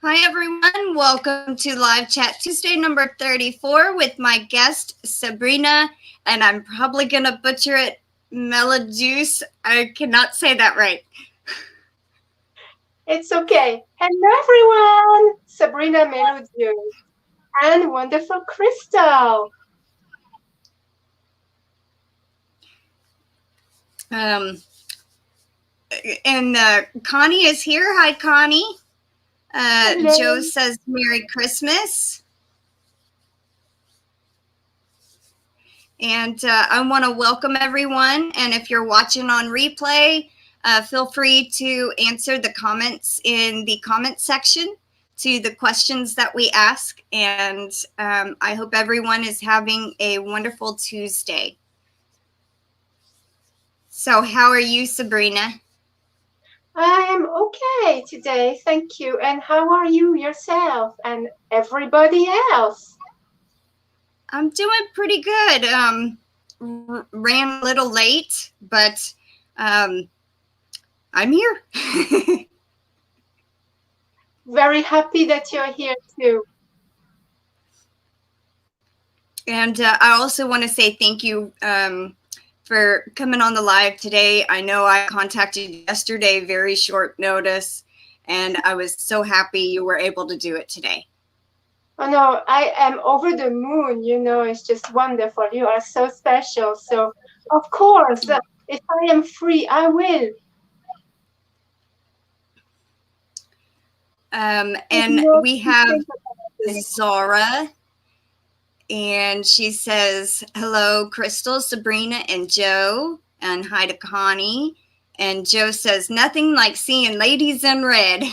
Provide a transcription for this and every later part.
Hi, everyone. Welcome to Live Chat Tuesday number 34 with my guest, Sabrina, and I'm probably going to butcher it, Melodieuse. I cannot say that right. It's okay. Hello, everyone. Sabrina, Melodieuse, and wonderful Crystal. And Connie is here. Hi, Connie. Hello. Joe says Merry Christmas. And I want to welcome everyone. And if you're watching on replay, feel free to answer the comments in the comment section to the questions that we ask. And I hope everyone is having a wonderful Tuesday. So how are you, Sabrina? I am okay today. Thank you. And how are you yourself and everybody else? I'm doing pretty good. Ran a little late, but I'm here. Very happy that you're here too. And I also want to say thank you for coming on the live today. I know I contacted you yesterday, very short notice, and I was so happy you were able to do it today. Oh no, I am over the moon. It's just wonderful. You are so special. So, of course, if I am free, I will. And we have Zara, and she says, hello, Crystal, Sabrina, and Joe, and hi to Connie. And Joe says, nothing like seeing ladies in red.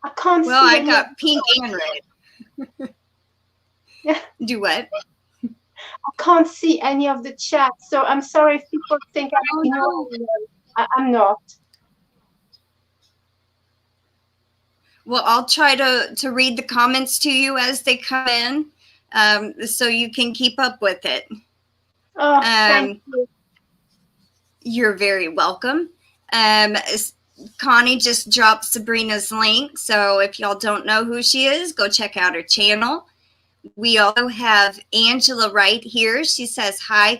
I can't see. Well, I got pink and red. Yeah. Do what? I can't see any of the chat, so I'm sorry if people think I'm ignoring them. I'm not. Well, I'll try to read the comments to you as they come in, so you can keep up with it. Oh, thank you. You're very welcome. Connie just dropped Sabrina's link, so if y'all don't know who she is, go check out her channel. We also have Angela right here. She says, hi,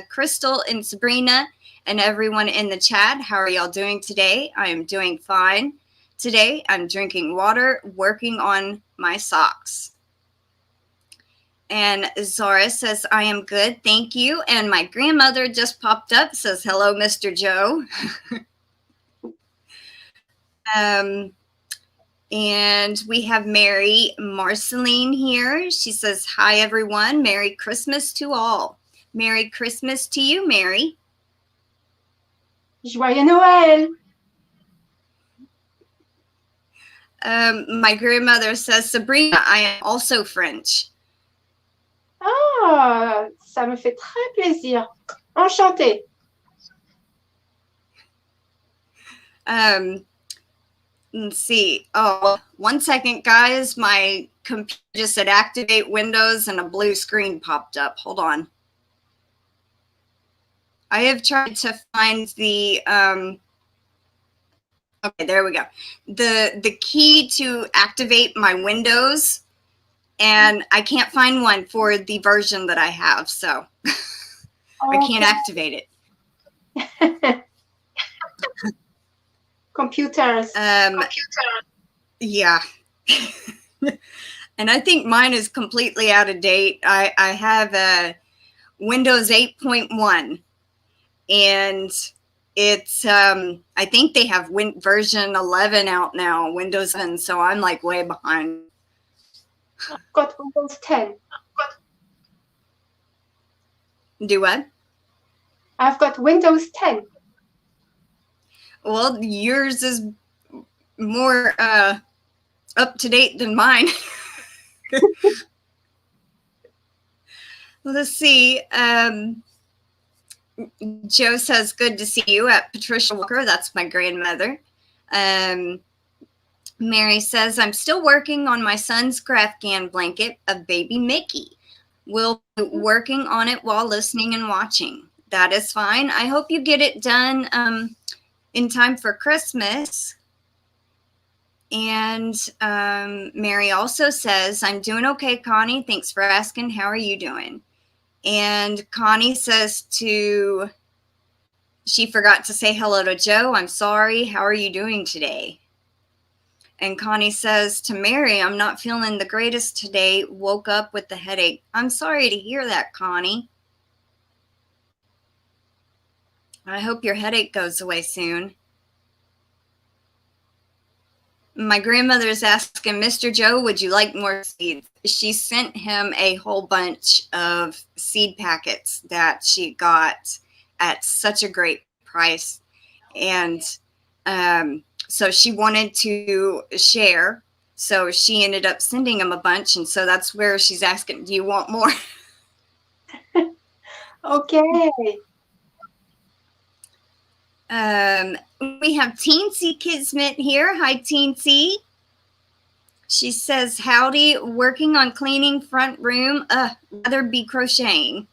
Crystal and Sabrina and everyone in the chat. How are y'all doing today? I am doing fine. Today, I'm drinking water, working on my socks. And Zara says, I am good, thank you. And my grandmother just popped up, says, hello, Mr. Joe. And we have Mary Marceline here. She says, hi, everyone. Merry Christmas to all. Merry Christmas to you, Mary. Joyeux Noël. My grandmother says, Sabrina, I am also French. Ah, ça me fait très plaisir. Enchantée. Let's see. Oh, 1 second, guys. My computer just said activate Windows and a blue screen popped up. Hold on. I have tried to find the, okay, there we go. The key to activate my Windows, and I can't find one for the version that I have, so I can't activate it. Computers. Yeah. And I think mine is completely out of date. I have a Windows 8.1, and it's I think they have version 11 out now, Windows 10, so I'm like way behind. I've got Windows 10. Do what? I've got Windows 10. Well, yours is more up to date than mine. Let's see. Joe says, good to see you at Patricia Walker. That's my grandmother. Mary says, I'm still working on my son's Afghan blanket of baby Mickey. We'll be working on it while listening and watching. That is fine. I hope you get it done in time for Christmas. And Mary also says, I'm doing okay, Connie. Thanks for asking. How are you doing? And Connie says she forgot to say hello to Joe. I'm sorry. How are you doing today? And Connie says to Mary, I'm not feeling the greatest today. Woke up with the headache. I'm sorry to hear that, Connie. I hope your headache goes away soon. My grandmother is asking, Mr. Joe, would you like more seeds? She sent him a whole bunch of seed packets that she got at such a great price. And so she wanted to share. So she ended up sending him a bunch. And so that's where she's asking, do you want more? Okay. We have Teensy Kismet here. Hi, Teensy. She says, howdy, working on cleaning front room. Rather be crocheting.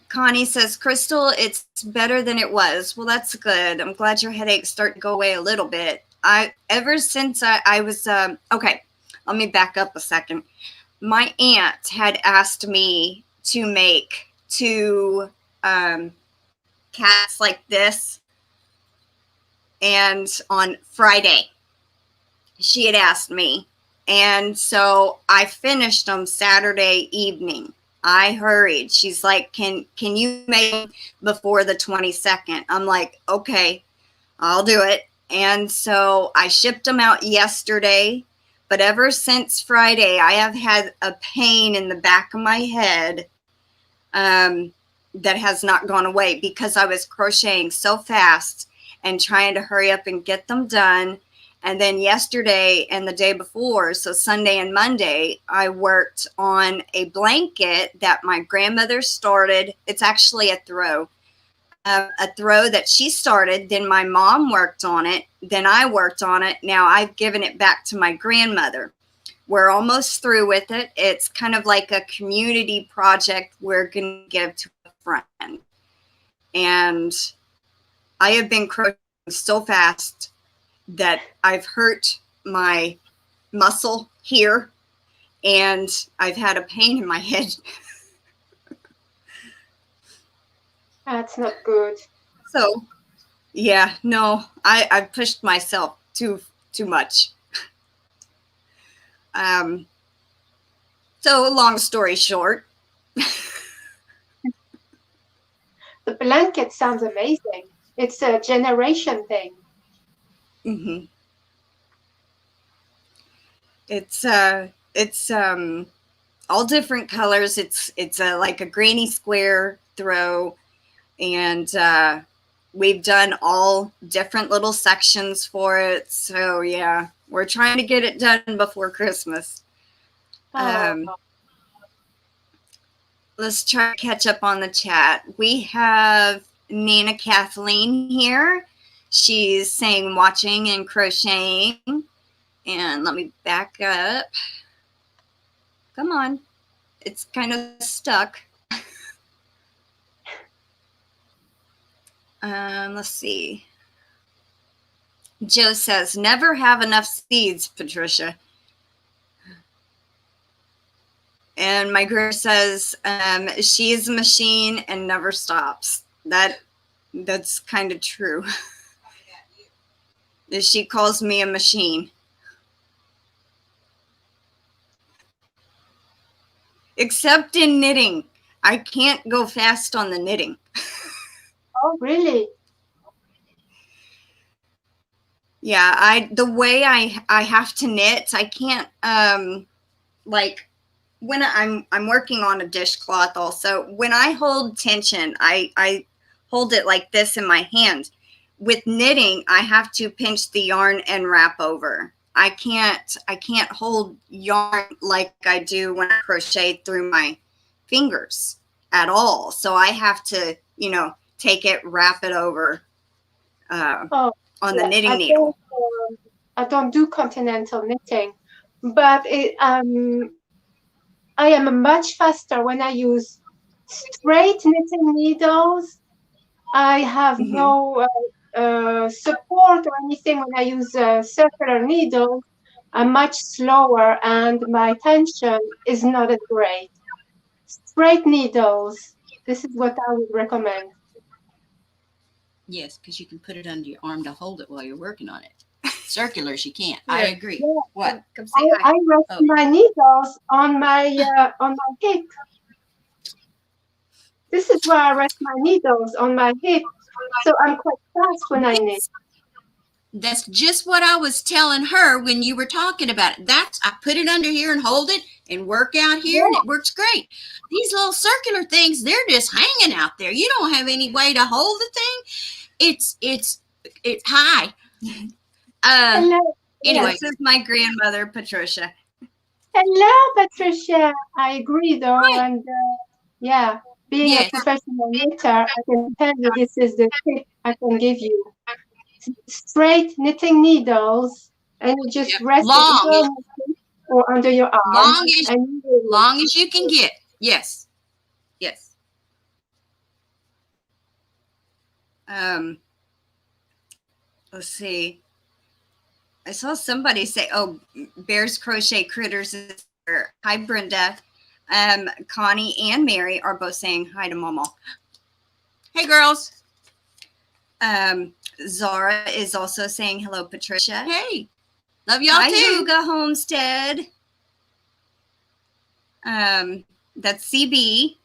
Connie says, Crystal, it's better than it was. Well, that's good. I'm glad your headaches start to go away a little bit. Ever since I was, okay, let me back up a second. My aunt had asked me to make 2 cats like this. And on Friday, she had asked me. And so I finished them Saturday evening. I hurried. She's like, can you make them before the 22nd? I'm like, okay, I'll do it. And so I shipped them out yesterday. But ever since Friday, I have had a pain in the back of my head that has not gone away because I was crocheting so fast and trying to hurry up and get them done. And then yesterday and the day before, so Sunday and Monday, I worked on a blanket that my grandmother started. It's actually a throw that she started. Then my mom worked on it. Then I worked on it. Now I've given it back to my grandmother. We're almost through with it. It's kind of like a community project we're going to give to a friend. And I have been crocheting so fast that I've hurt my muscle here and I've had a pain in my head. That's not good. So, yeah, no, I've pushed myself too much. So long story short. The blanket sounds amazing. It's a generation thing. Mm-hmm. It's all different colors. It's like a granny square throw, and we've done all different little sections for it. So yeah, we're trying to get it done before Christmas. Let's try to catch up on the chat. We have Nana Kathleen here. She's saying watching and crocheting. And let me back up. Come on. It's kind of stuck. Let's see. Joe says, never have enough seeds, Patricia. And my girl says, she is a machine and never stops. That's kind of true. She calls me a machine. Except in knitting. I can't go fast on the knitting. Oh, really? Yeah, the way I have to knit, I can't like when I'm working on a dishcloth also, when I hold tension, I hold it like this in my hand. With knitting, I have to pinch the yarn and wrap over. I can't hold yarn like I do when I crochet through my fingers at all. So I have to, take it, wrap it over on the knitting needle. I don't do continental knitting, but I am much faster when I use Straight knitting needles, I have no support or anything when I use circular needles. I'm much slower and my tension is not as great. Straight needles, this is what I would recommend. Yes, because you can put it under your arm to hold it while you're working on it. Circulars, you can't. Yeah. I agree. Yeah. What? Come say hi. I rest my needles on my hip. This is where I rest my needles on my hip. So I'm quite fast when I knit. That's just what I was telling her when you were talking about it. I put it under here and hold it and work out here, and it works great. These little circular things, they're just hanging out there. You don't have any way to hold the thing. It's high. Hello. Anyway, This is my grandmother, Patricia. Hello, Patricia. I agree, though, Hi. and yeah, being Yes. a professional knitter, I can tell you this is the tip I can give you. Straight knitting needles, and you just rest it Long. on your hip or under your arm. Long as you can get. Yes. Yes. Let's see. I saw somebody say, "Oh, Bears Crochet Critters is here." Hi, Brenda. Connie and Mary are both saying hi to Momo. Hey, girls. Zara is also saying hello, Patricia. Hey. Love y'all Hi, too. Huga Homestead. That's CB.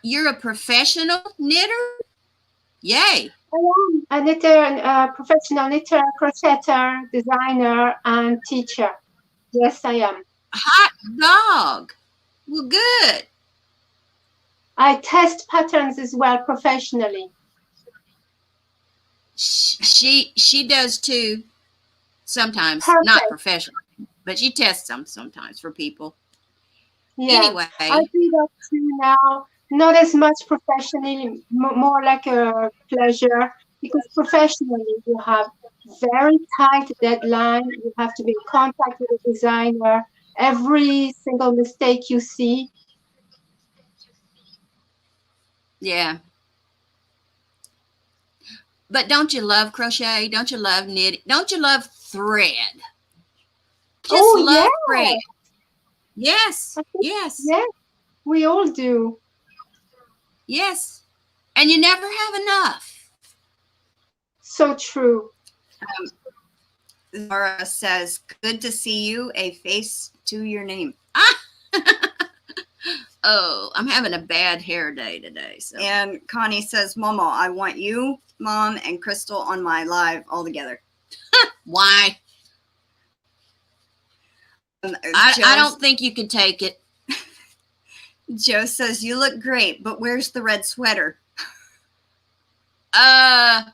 You're a professional knitter? Yay. I am a knitter, professional knitter, crocheter, designer, and teacher. Yes, I am. Hot dog. Well, good. I test patterns as well professionally. She does too. Sometimes, Perfect. not professionally, but she tests them sometimes for people. Yeah, Anyway, I do that too now. Not as much professionally, more like a pleasure, because professionally you have very tight deadline. You have to be in contact with the designer. Every single mistake you see. yeah. But don't you love crochet? Don't you love knitting? Don't you love thread? Just love thread. Yes. Yes. Yes, we all do. Yes. And you never have enough. So true. Zara says, "Good to see you. A face to your name." Oh, I'm having a bad hair day today. So. And Connie says, "Momo, I want you, Mom, and Crystal on my live all together." Why? I don't think you can take it. Joe says, "You look great, but where's the red sweater?" I'm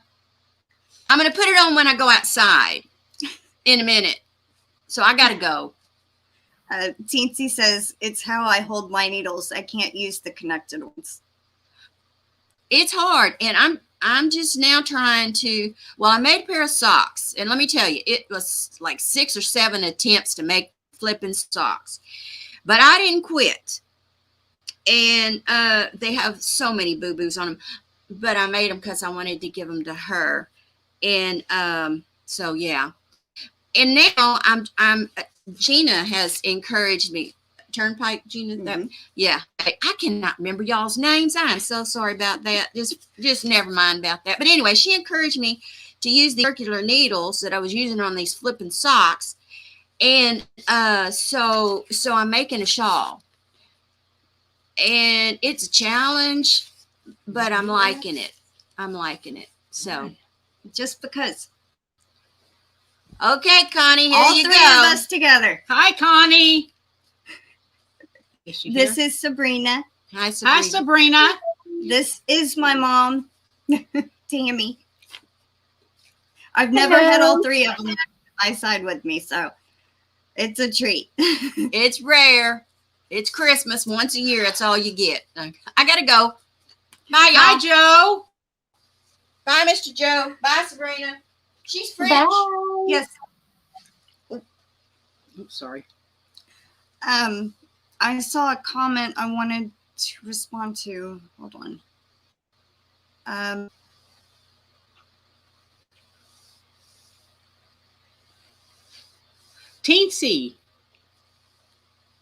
going to put it on when I go outside in a minute. So I got to go. Teensy says, "It's how I hold my needles. I can't use the connected ones." It's hard. And I'm just now trying to, well, I made a pair of socks. And let me tell you, it was like 6 or 7 attempts to make flipping socks. But I didn't quit. And they have so many boo-boos on them. But I made them because I wanted to give them to her. And so, yeah. And now I'm Gina has encouraged me. Turnpike, Gina. Mm-hmm. Yeah, I cannot remember y'all's names. I'm so sorry about that. Just never mind about that. But anyway, she encouraged me to use the circular needles that I was using on these flipping socks, and so I'm making a shawl, and it's a challenge, but I'm liking it. I'm liking it. So just because. Okay, Connie, here all you three go. of us together. Hi, Connie. This is Sabrina. Hi, Sabrina. Hi, Sabrina. This is my mom, Tammy. I've never had all three of them by my side with me, so it's a treat. It's rare. It's Christmas once a year. That's all you get. I gotta go. Bye, y'all. Hi, Joe. Bye, Mr. Joe. Bye, Sabrina. She's French. Bye. Yes. Oops, sorry. I saw a comment I wanted to respond to. Hold on. Teensy's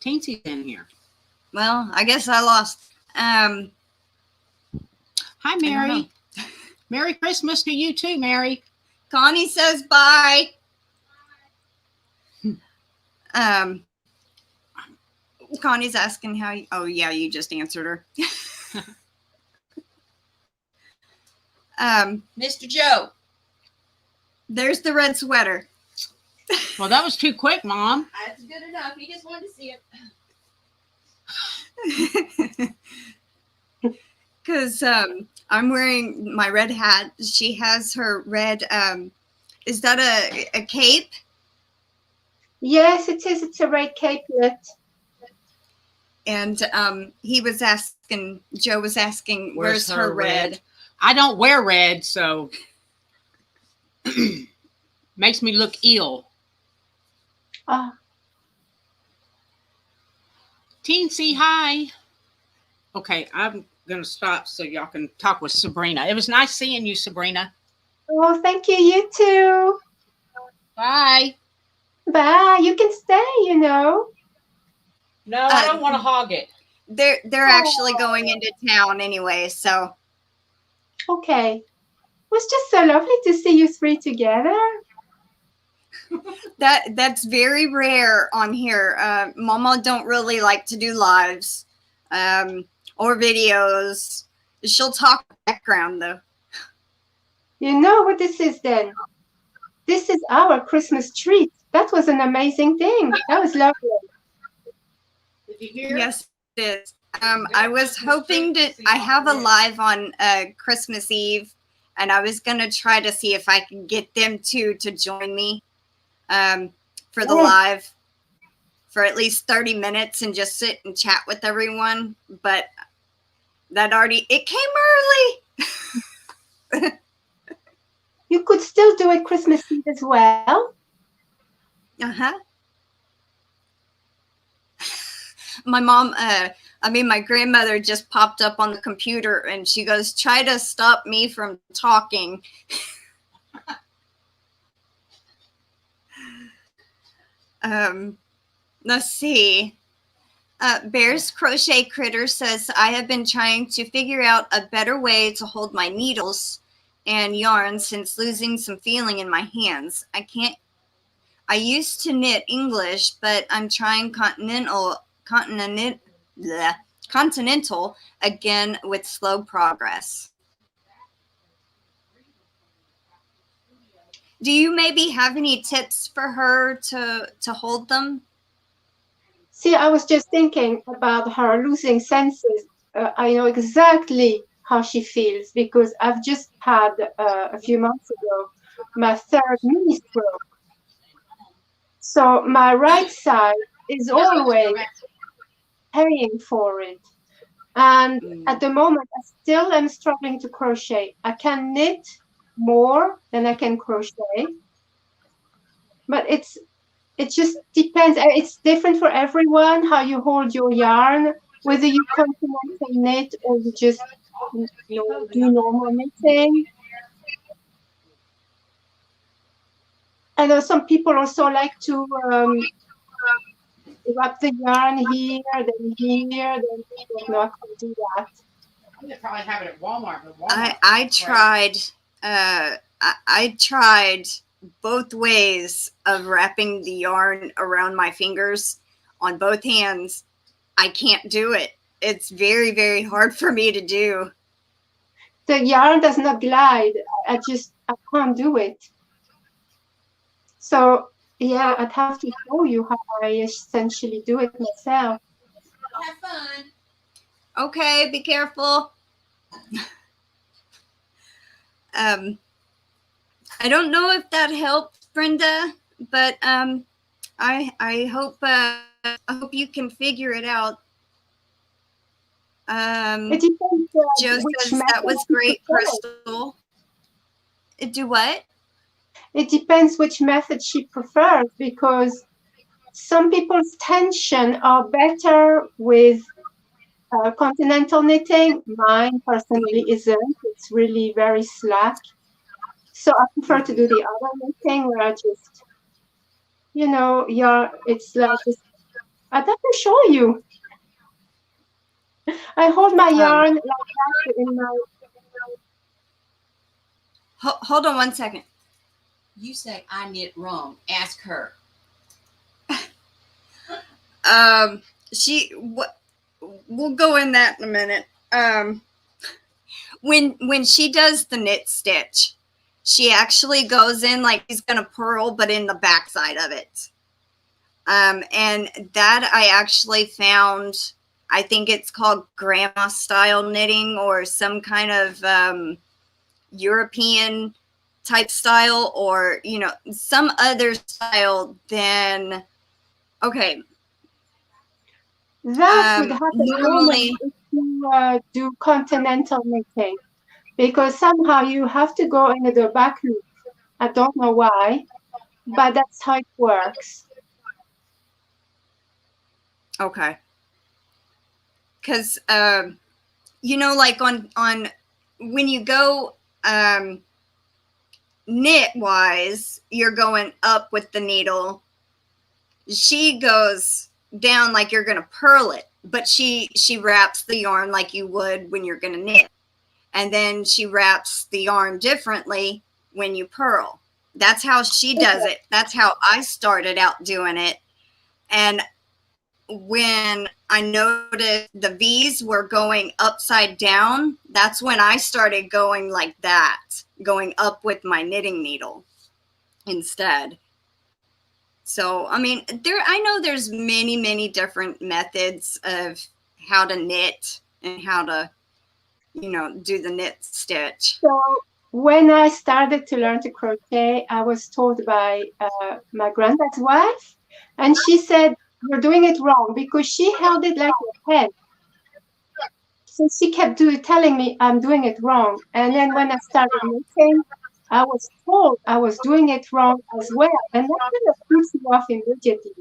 in here. Well, I guess I lost. Hi, Mary. Merry Christmas to you too, Mary. Connie says bye. Connie's asking how you, oh yeah, you just answered her. Mr. Joe. There's the red sweater. Well, that was too quick, Mom. That's good enough. He just wanted to see it. Because I'm wearing my red hat. She has her red, is that a cape? Yes, it is. It's a red capelet. And he was asking, Joe was asking, where's her red? I don't wear red, so makes me look ill. Teensy, hi. Okay, I'm going to stop so y'all can talk with Sabrina. It was nice seeing you, Sabrina. Oh, thank you. You too. Bye. Bye. You can stay, you know. No, I don't want to hog it. They're actually going into town anyway, so. Okay. It was just so lovely to see you three together. That's very rare on here. Mama don't really like to do lives or videos. She'll talk background though. You know what this is then? This is our Christmas treat. That was an amazing thing. That was lovely. Did you hear? Yes, it is. I was hoping to. I have a live on Christmas Eve, and I was gonna try to see if I can get them to join me for the live for at least 30 minutes and just sit and chat with everyone. But that it came early. You could still do it Christmas Eve as well. My mom, my grandmother just popped up on the computer and she goes, try to stop me from talking. Let's see. Bear's Crochet Critter says, I have been trying to figure out a better way to hold my needles and yarn since losing some feeling in my hands. I used to knit English, but I'm trying continental again with slow progress. Do you maybe have any tips for her to hold them? See, I was just thinking about her losing senses. I know exactly how she feels because I've just had a few months ago my third mini stroke. So my right side is always paying for it. And at the moment, I still am struggling to crochet. I can knit more than I can crochet. But it just depends. It's different for everyone, how you hold your yarn, whether you continental knit or you just do normal knitting. I know some people also like to wrap the yarn here, then here, then no, I can't do that. I'm gonna probably have it at Walmart. I tried. I tried both ways of wrapping the yarn around my fingers on both hands. I can't do it. It's very, very hard for me to do. The yarn does not glide. I can't do it. So yeah, I'd have to show you how I essentially do it myself. Have fun. Okay, be careful. I don't know if that helped, Brenda, but I hope you can figure it out. It depends, Joe says that was great, Crystal. Do what? It depends which method she prefers because some people's tension are better with continental knitting. Mine personally isn't. It's really very slack. So I prefer to do the other knitting where I just, it's like just, I'd have to show you. I hold my yarn like that in my. Hold on one second. You say I knit wrong. Ask her. We'll go in that in a minute. When she does the knit stitch, she actually goes in like she's gonna purl, but in the back side of it. And that I actually found, I think it's called grandma style knitting or some kind of European type style, or some other style than okay. That would happen normally if you do continental knitting, because somehow you have to go into the back loop. I don't know why, but that's how it works. Okay. Because like on when you go knit wise, you're going up with the needle. She goes down like you're gonna purl it, but she wraps the yarn like you would when you're gonna knit, and then she wraps the yarn differently when you purl. That's how she does it. That's how I started out doing it. And when I noticed the V's were going upside down, that's when I started going like that, going up with my knitting needle instead. So, I mean, I know there's many, many different methods of how to knit and how to, do the knit stitch. So when I started to learn to crochet, I was told by my granddad's wife, and she said, "You're doing it wrong," because she held it like a pen. So she kept telling me I'm doing it wrong. And then when I started knitting, I was told I was doing it wrong as well. And that kind of puts you off immediately.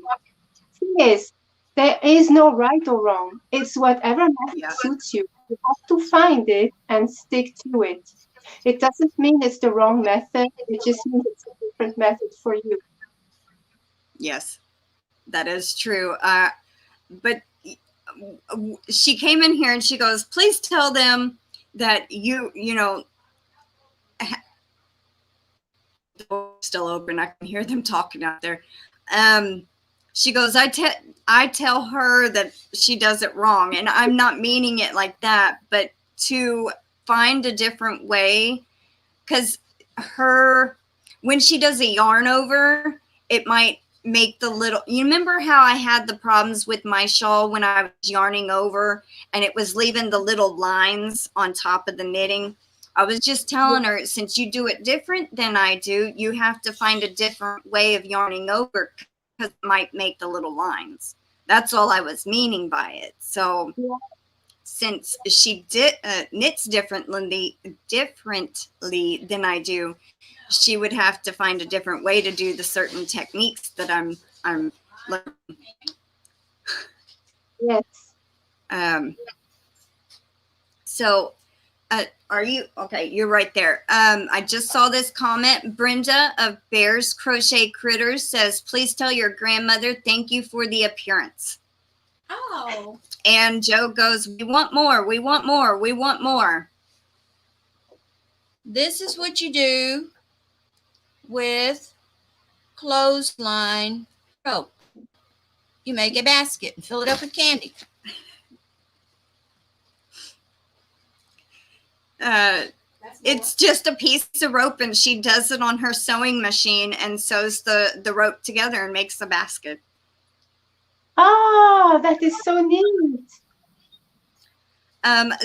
Thing is, there is no right or wrong. It's whatever method suits you. You have to find it and stick to it. It doesn't mean it's the wrong method. It just means it's a different method for you. Yes, that is true. But she came in here and she goes, "Please tell them that still open. I can hear them talking out there." She goes, I tell her that she does it wrong, and I'm not meaning it like that, but to find a different way, because when she does a yarn over, it might make the little, you remember how I had the problems with my shawl when I was yarning over and it was leaving the little lines on top of the knitting? I was just telling her, since you do it different than I do, you have to find a different way of yarning over because it might make the little lines. That's all I was meaning by it. So since she knits differently than I do, she would have to find a different way to do the certain techniques that I'm learning. Yes. So are you okay? You're right there. I just saw this comment. Brenda of Bears Crochet Critters says, "Please tell your grandmother thank you for the appearance." Oh. And Joe goes, "We want more. We want more. We want more." This is what you do with clothesline rope. You make a basket and fill it up with candy. It's just a piece of rope, and she does it on her sewing machine and sews the rope together and makes the basket. Oh, that is so neat.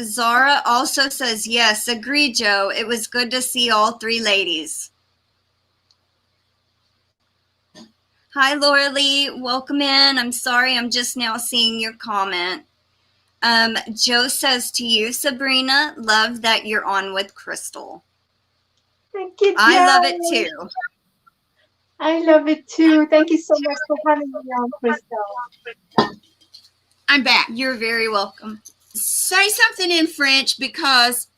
Zara also says, "Yes, agree, Joe. It was good to see all three ladies." Hi, Laura Lee. Welcome in. I'm sorry, I'm just now seeing your comment. Joe says to you, "Sabrina, love that you're on with Crystal." Thank you, Joe. I love it too. I love it too. Thank you so much for having me on, Crystal. I'm back. You're very welcome. Say something in French because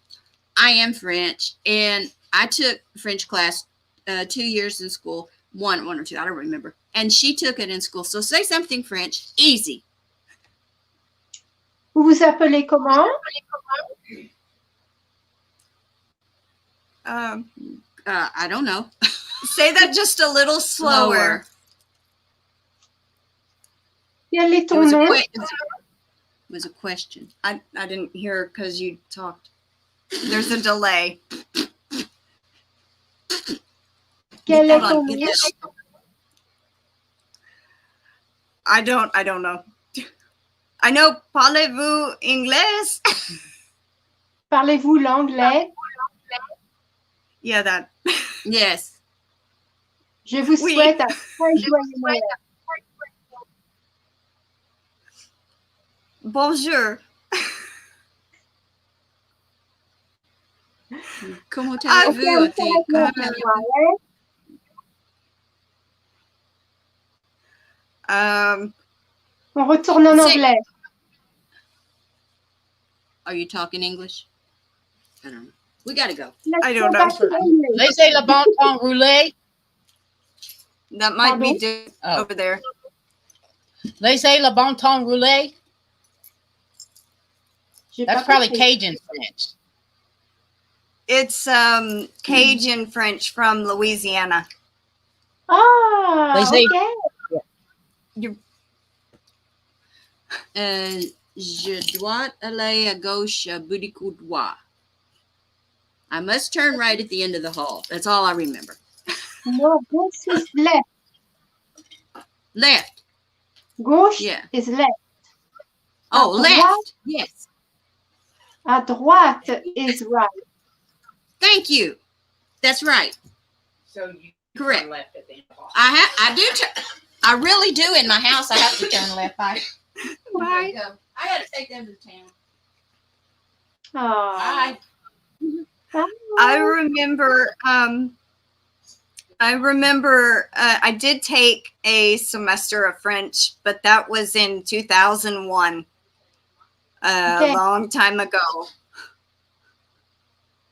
I am French and I took French class 2 years in school. One or two, I don't remember. And she took it in school. So say something French, easy. Vous vous appelez comment? I don't know. Say that just a little slower. Quel est It ton was, nom? it was a question. I didn't hear because you talked. There's a delay. Quel est Hold ton on, get nom? this. I don't know. I know, parlez-vous anglais? Parlez-vous l'anglais? Yeah, that. Yes. Je vous Oui. souhaite un très joyeux Noël. Bonjour. Comment Ok, allez-vous, I think. on s'arrête. On retourne en Say- anglais. Are you talking English? I don't know. We got to go. Let's I don't go know. back to English. Laissez le bon temps rouler. That might be Pardon? Oh. over there. Laissez le bon temps rouler. J'ai That's pas probably compris. Cajun French. It's Cajun French from Louisiana. Ah, Laissez- ok. Je dois aller à gauche à bout du couloir. I must turn right at the end of the hall. That's all I remember. No, gauche is left. Left. Gauche Yeah. is left. Oh, À left. droite. Yes. À droite is right. Thank you. That's right. So you Correct. turn left at the end of the hall. I really do in my house. I have to turn left. Bye. Bye. Go. I got to take them to town. Ah. Bye. I remember. I did take a semester of French, but that was in 2001, Okay. a long time ago.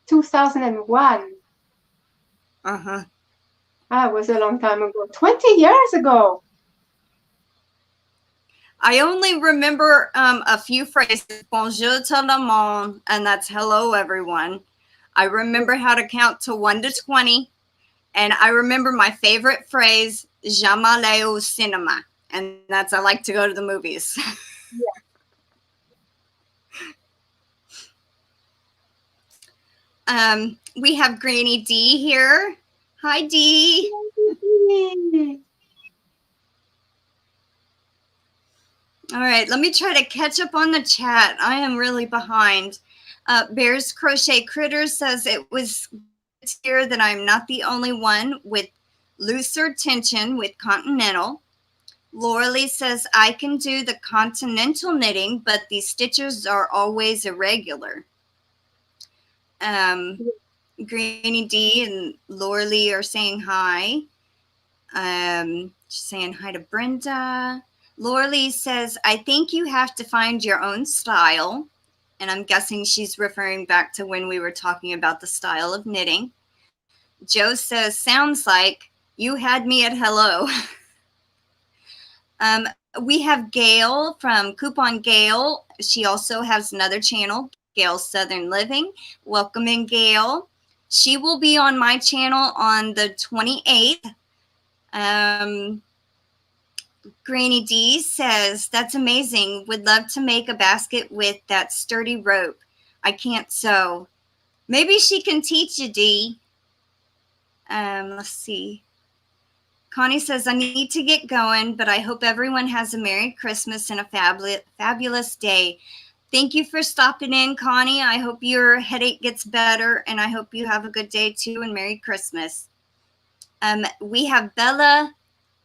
2001. Uh-huh. That was a long time ago. 20 years ago. I only remember a few phrases. Bonjour tout le monde, and that's hello everyone. I remember how to count to 1 to 20, and I remember my favorite phrase, j'aime aller au cinéma, and that's I like to go to the movies. We have Granny D here. Hi, D. All right, let me try to catch up on the chat. I am really behind. Bears Crochet Critter says it was here that I'm not the only one with looser tension with continental. Lauralee says I can do the continental knitting, but the stitches are always irregular. Granny D and Lauralee are saying hi. She's saying hi to Brenda. Lauralee says, I think you have to find your own style. And I'm guessing she's referring back to when we were talking about the style of knitting. Joe says, sounds like you had me at hello. We have Gail from Coupon Gail. She also has another channel, Gail Southern Living. Welcome in, Gail. She will be on my channel on the 28th. Granny D says, that's amazing. Would love to make a basket with that sturdy rope. I can't sew. Maybe she can teach you, D. Let's see. Connie says, I need to get going, but I hope everyone has a Merry Christmas and a fabulous day. Thank you for stopping in, Connie. I hope your headache gets better, and I hope you have a good day, too, and Merry Christmas. We have Bella,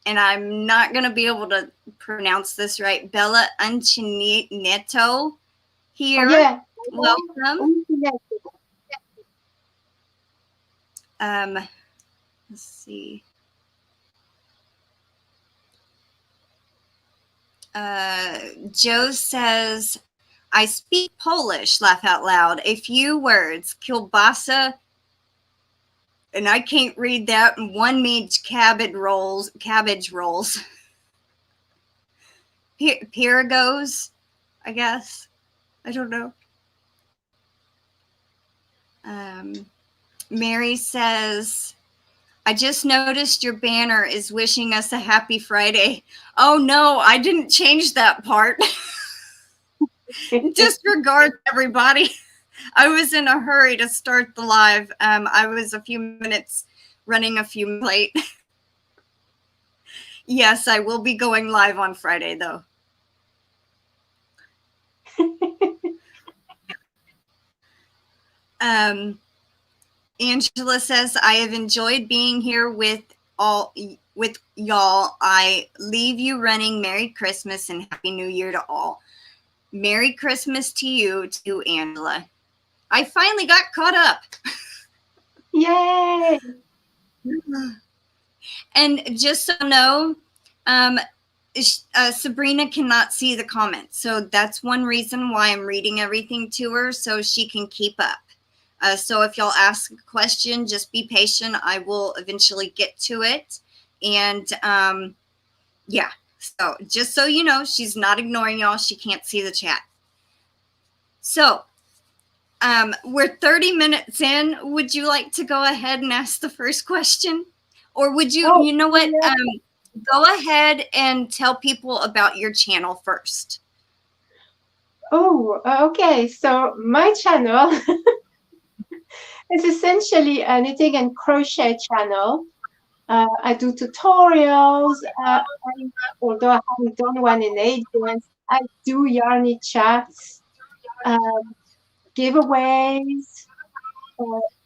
and I'm not going to be able to pronounce this right, Bella Unchineto here. Oh, yeah. Welcome. Let's see. Joe says, I speak Polish, laugh out loud. A few words, kielbasa, and I can't read that. And one means cabbage rolls. Pierogos, I guess. I don't know. Mary says, I just noticed your banner is wishing us a happy Friday. Oh no, I didn't change that part. Disregard, everybody. I was in a hurry to start the live. I was a few minutes running a few late. Yes, I will be going live on Friday though. Angela says, I have enjoyed being here with y'all. I leave you running. Merry Christmas and Happy New Year to all. Merry Christmas to you too, Angela. I finally got caught up. Yay! And just so you know, Sabrina cannot see the comments. So that's one reason why I'm reading everything to her so she can keep up. So if y'all ask a question, just be patient. I will eventually get to it. And yeah, so just so you know, she's not ignoring y'all. She can't see the chat. So we're 30 minutes in. Would you like to go ahead and ask the first question? Or would you, you know what, go ahead and tell people about your channel first. Oh, okay. So my channel is essentially a knitting and crochet channel. I do tutorials. Although I haven't done one in ages, I do yarny chats, giveaways,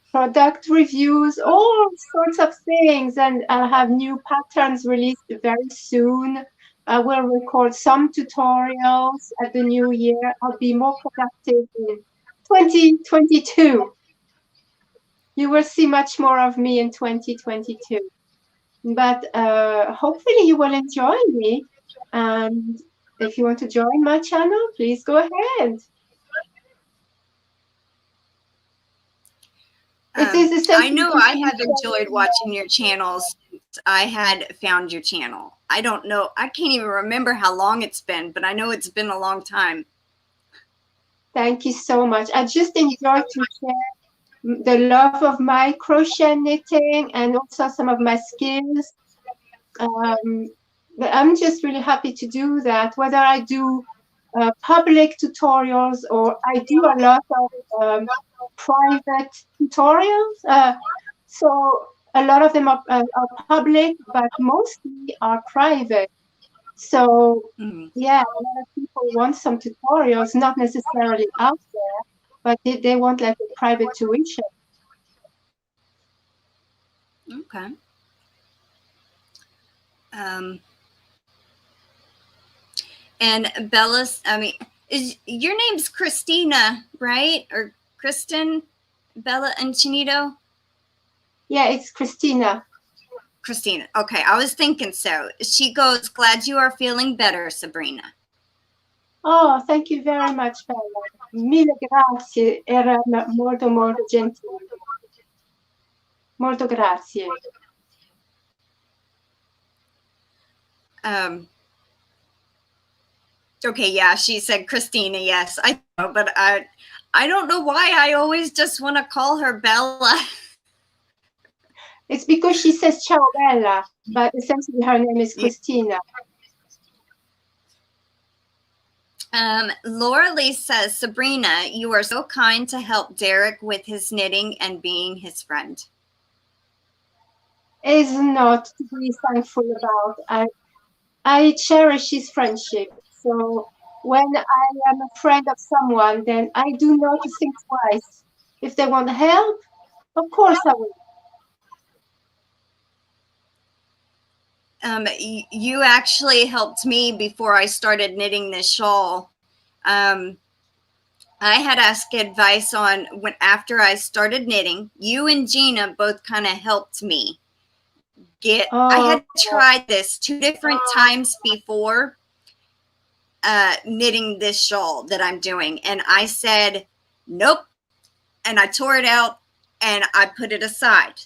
product reviews, all sorts of things. And I'll have new patterns released very soon. I will record some tutorials at the new year. I'll be more productive in 2022. You will see much more of me in 2022. But hopefully you will enjoy me. And if you want to join my channel, please go ahead. I know I have enjoyed watching your channels since I had found your channel. I don't know. I can't even remember how long it's been, but I know it's been a long time. Thank you so much. I just enjoy to share the love of my crochet knitting and also some of my skills. But I'm just really happy to do that, whether I do public tutorials or I do a lot of private tutorials. So a lot of them are public, but mostly are private. So yeah, a lot of people want some tutorials, not necessarily out there, but they want like a private tuition. Okay. And Bella's, I mean, is your name's Christina, right? Or Kristen, Bella Enchinito? Yeah, it's Christina. Christina. Okay, I was thinking so. She goes, glad you are feeling better, Sabrina. Oh, thank you very much, Bella. Mille grazie, era molto, molto gentile. Molto grazie. Okay, yeah, she said Christina, yes. I know, but I don't know why I always just want to call her Bella. It's because she says ciao Bella, but essentially her name is Christina. Laura Lee says, Sabrina, you are so kind to help Derek with his knitting and being his friend. Is not to be thankful about. I cherish his friendship. So when I am a friend of someone, then I do not think twice. If they want help, of course I will. You actually helped me before I started knitting this shawl. I had asked advice on after I started knitting. You and Gina both kind of helped me get. I had tried this 2 different times before, knitting this shawl that I'm doing. And I said, nope. And I tore it out and I put it aside.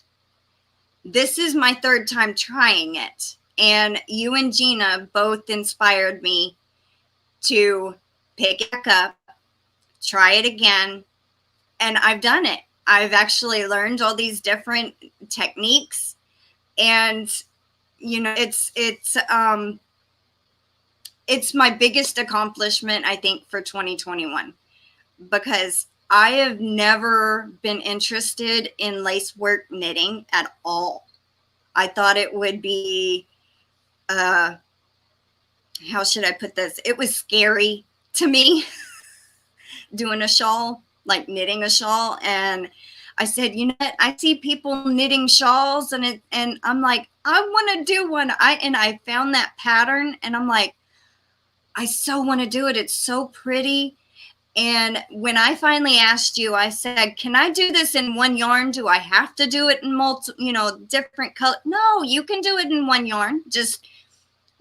This is my third time trying it. And you and Gina both inspired me to pick it back up, try it again. And I've done it. I've actually learned all these different techniques. And, you know, it's my biggest accomplishment, I think, for 2021, because I have never been interested in lace work knitting at all. I thought it would be, how should I put this? It was scary to me doing a shawl, like knitting a shawl. And I said, you know what? I see people knitting shawls and I'm like, I want to do one. I found that pattern and I'm like, I so want to do it. It's so pretty. And when I finally asked you, I said, can I do this in one yarn? Do I have to do it in different color? No, you can do it in one yarn. Just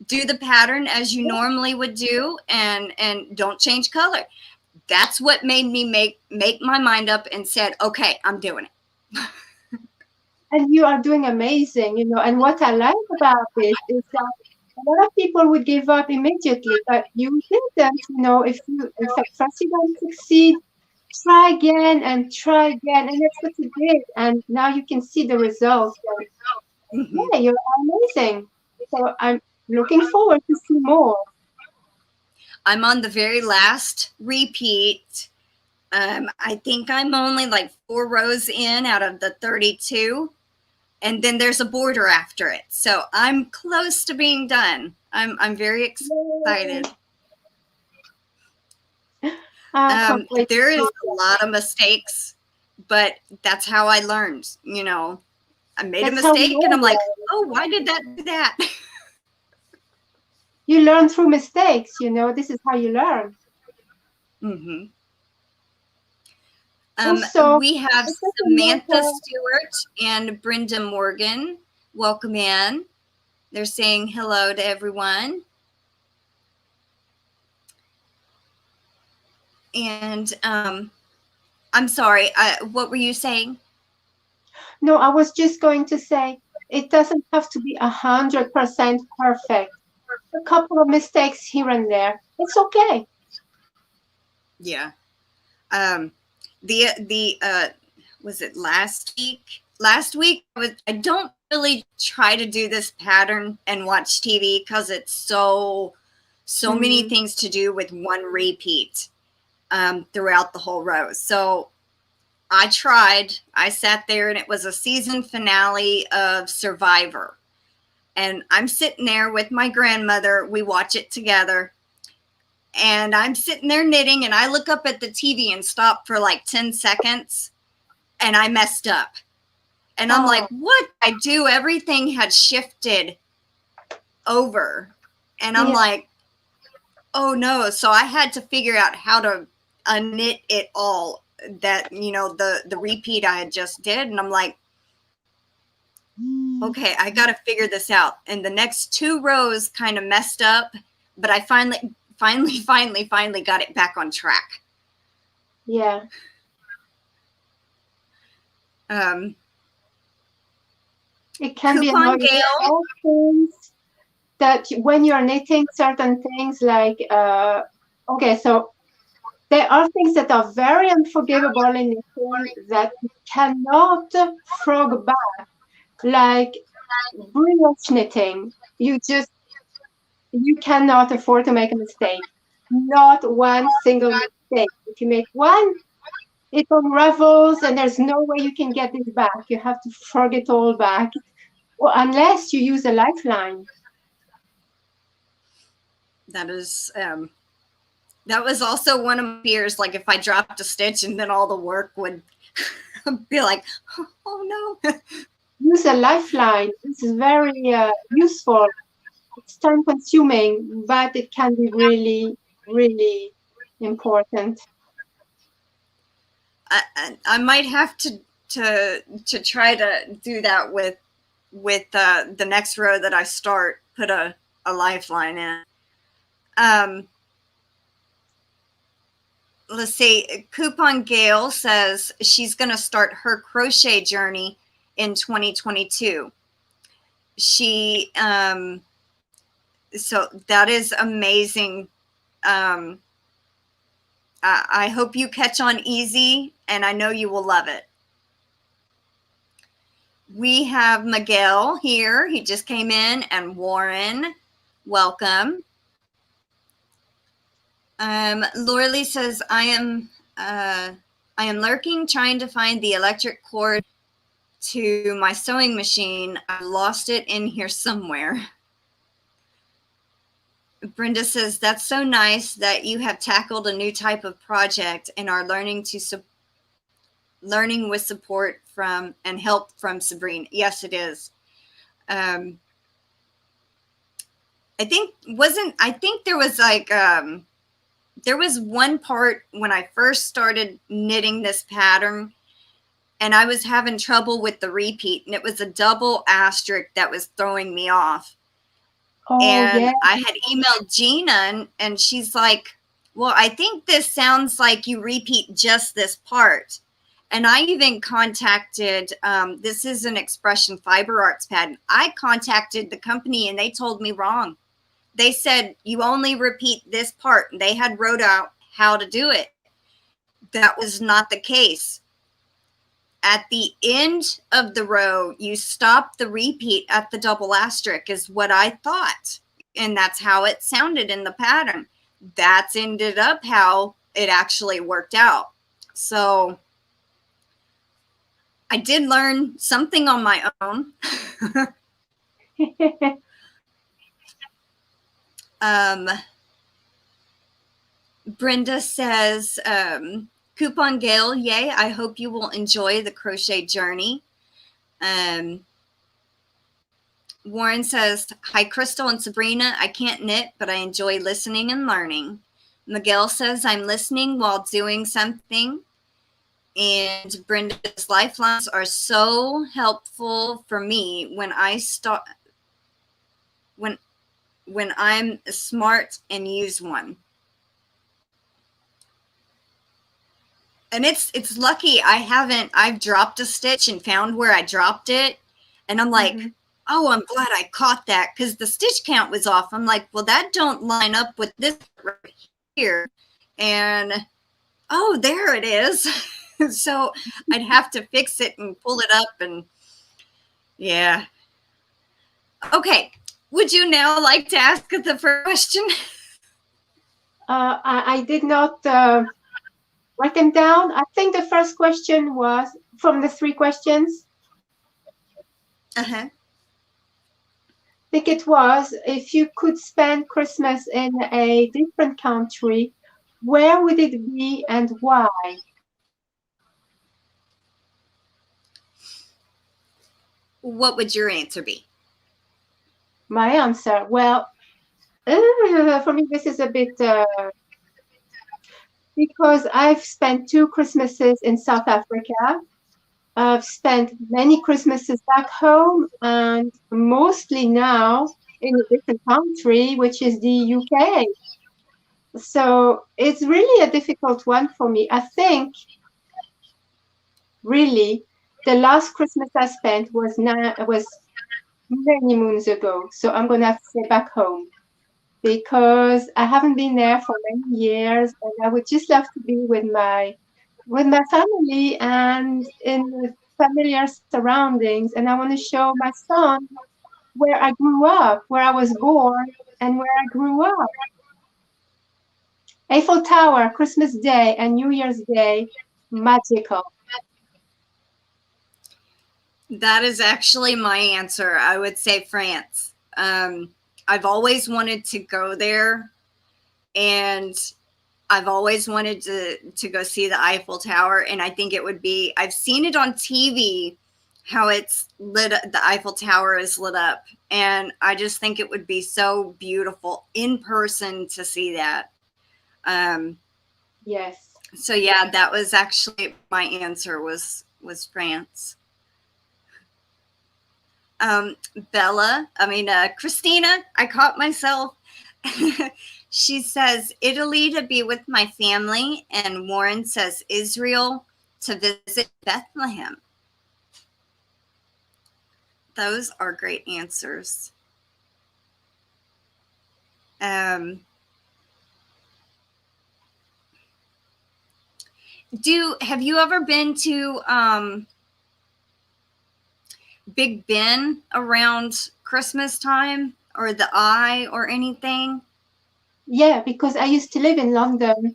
do the pattern as you normally would do and don't change color. That's what made me make my mind up and said, okay, I'm doing it. And you are doing amazing, you know. And what I like about this is that a lot of people would give up immediately, but you didn't, you know. If at first you don't succeed, try again and try again, and that's what you did. And now you can see the results. And, yeah, you're amazing. So I'm looking forward to see more. I'm on the very last repeat. I think I'm only like 4 rows in out of the 32. And then there's a border after it. So I'm close to being done. I'm very excited. There is a lot of mistakes, but that's how I learned. You know, I made a mistake and I'm like, oh, why did that do that? You learn through mistakes, you know. This is how you learn. Mm-hmm. Also, we have Samantha Stewart and Brenda Morgan. Welcome in. They're saying hello to everyone. And I'm sorry, what were you saying? No, I was just going to say it doesn't have to be 100% perfect. A couple of mistakes here and there, it's okay. Yeah. Was it last week? Last week I don't really try to do this pattern and watch TV because it's so many things to do with one repeat throughout the whole row. So I tried. I sat there and it was a season finale of Survivor. And I'm sitting there with my grandmother. We watch it together. And I'm sitting there knitting and I look up at the TV and stop for like 10 seconds and I messed up. And I'm like, what did I do? Everything had shifted over. And I'm like, oh no. So I had to figure out how to unknit it all, that, you know, the repeat I had just did. And I'm like, okay, I got to figure this out. And the next 2 rows kind of messed up, but I finally got it back on track. Yeah. It can be things that when you're knitting certain things like, okay, so there are things that are very unforgivable in knitting that you cannot frog back, like brioche knitting. You cannot afford to make a mistake. Not one single mistake. If you make one, it unravels and there's no way you can get this back. You have to frog it all back. Or unless you use a lifeline. That is that was also one of my fears, like if I dropped a stitch and then all the work would be like, oh no. Use a lifeline. This is very useful. It's time consuming, but it can be really, really important. I might have to try to do that with the next row that I start, put a lifeline in. let's see. Coupon Gail says she's going to start her crochet journey in 2022. She, so that is amazing. I hope you catch on easy, and I know you will love it. We have Miguel here. He just came in, and Warren, welcome. Laura Lee says, I am lurking, trying to find the electric cord to my sewing machine. I lost it in here somewhere. Brenda says, that's so nice that you have tackled a new type of project and are learning with support from and help from Sabrina. Yes, it is. I think there was like, there was one part when I first started knitting this pattern and I was having trouble with the repeat, and it was a double asterisk that was throwing me off. Oh, and yeah. I had emailed Gina, and she's like, well, I think this sounds like you repeat just this part. And I even contacted, this is an Expression Fiber Arts pattern. I contacted the company and they told me wrong. They said, you only repeat this part. And they had wrote out how to do it. That was not the case. At the end of the row, you stop the repeat at the double asterisk is what I thought. And that's how it sounded in the pattern. That's ended up how it actually worked out. So I did learn something on my own. Brenda says, Coupon Gale, yay, I hope you will enjoy the crochet journey. Warren says, hi, Crystal and Sabrina. I can't knit, but I enjoy listening and learning. Miguel says, I'm listening while doing something. And Brenda's lifelines are so helpful for me when I start, when I'm smart and use one. And it's lucky I've dropped a stitch and found where I dropped it. And I'm like, oh, I'm glad I caught that, because the stitch count was off. I'm like, well, that don't line up with this right here. And, oh, there it is. So I'd have to fix it and pull it up. And, yeah. Okay. Would you now like to ask the first question? I did not write them down. I think the first question was from the 3 questions. Uh-huh. I think it was, if you could spend Christmas in a different country, where would it be and why? What would your answer be? My answer, well, for me, this is a bit, because I've spent 2 Christmases in South Africa. I've spent many Christmases back home, and mostly now in a different country, which is the UK. So it's really a difficult one for me. I think really the last Christmas I spent was many moons ago. So I'm going to have to say back home, because I haven't been there for many years, and I would just love to be with my family and in familiar surroundings. And I want to show my son where I grew up, where I was born, and where I grew up. Eiffel Tower, Christmas Day and New Year's Day, magical. That is actually my answer. I would say France. I've always wanted to go there, and I've always wanted to go see the Eiffel Tower. And I think it would be, I've seen it on TV, how it's lit, the Eiffel Tower is lit up. And I just think it would be so beautiful in person to see that. Yes. So yeah, that was actually my answer was France. Christina, I caught myself. She says Italy to be with my family, and Warren says Israel to visit Bethlehem. Those are great answers. Have you ever been to Big Ben around Christmas time, or the Eye, or anything? Yeah, because I used to live in London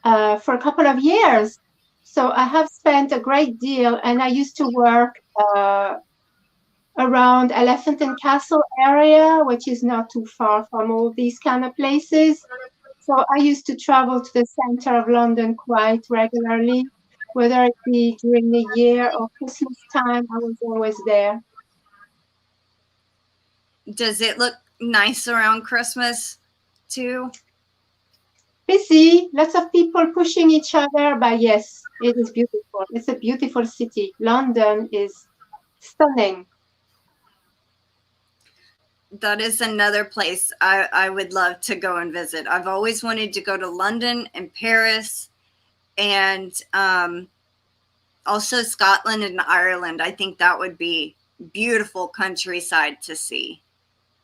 for a couple of years. So I have spent a great deal, and I used to work around Elephant and Castle area, which is not too far from all these kind of places. So I used to travel to the center of London quite regularly, whether it be during the year or Christmas time, I was always there. Does it look nice around Christmas too? Busy, lots of people pushing each other, but yes, it is beautiful. It's a beautiful city. London is stunning. That is another place I would love to go and visit. I've always wanted to go to London and Paris, and also Scotland and Ireland. I think that would be beautiful countryside to see.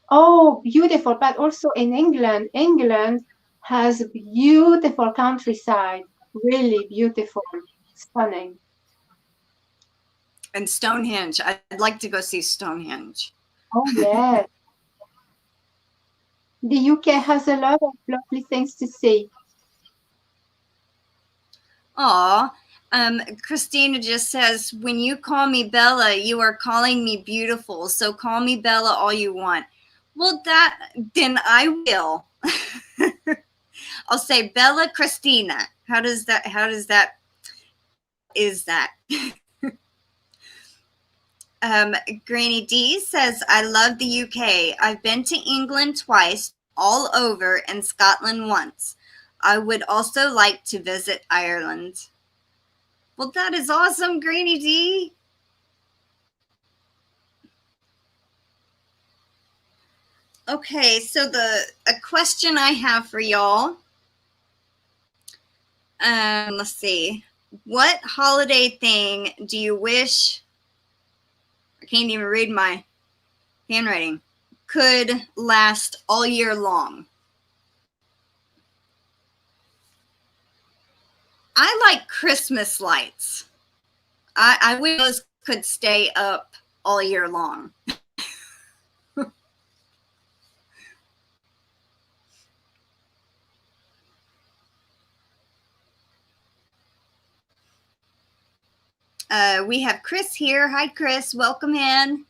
Oh, beautiful. But also in England. England has beautiful countryside. Really beautiful. Stunning. And Stonehenge. I'd like to go see Stonehenge. Oh, yes. The UK has a lot of lovely things to see. Aw. Christina just says, when you call me Bella, you are calling me beautiful. So call me Bella all you want. Well, then I will. I'll say Bella Christina. Is that? Granny D says, I love the UK. I've been to England twice, all over, and Scotland once. I would also like to visit Ireland. Well, that is awesome, Granny D. Okay, so a question I have for y'all. Let's see. What holiday thing do you wish, I can't even read my handwriting, could last all year long? I like Christmas lights. I wish those could stay up all year long. We have Chris here. Hi, Chris. Welcome in.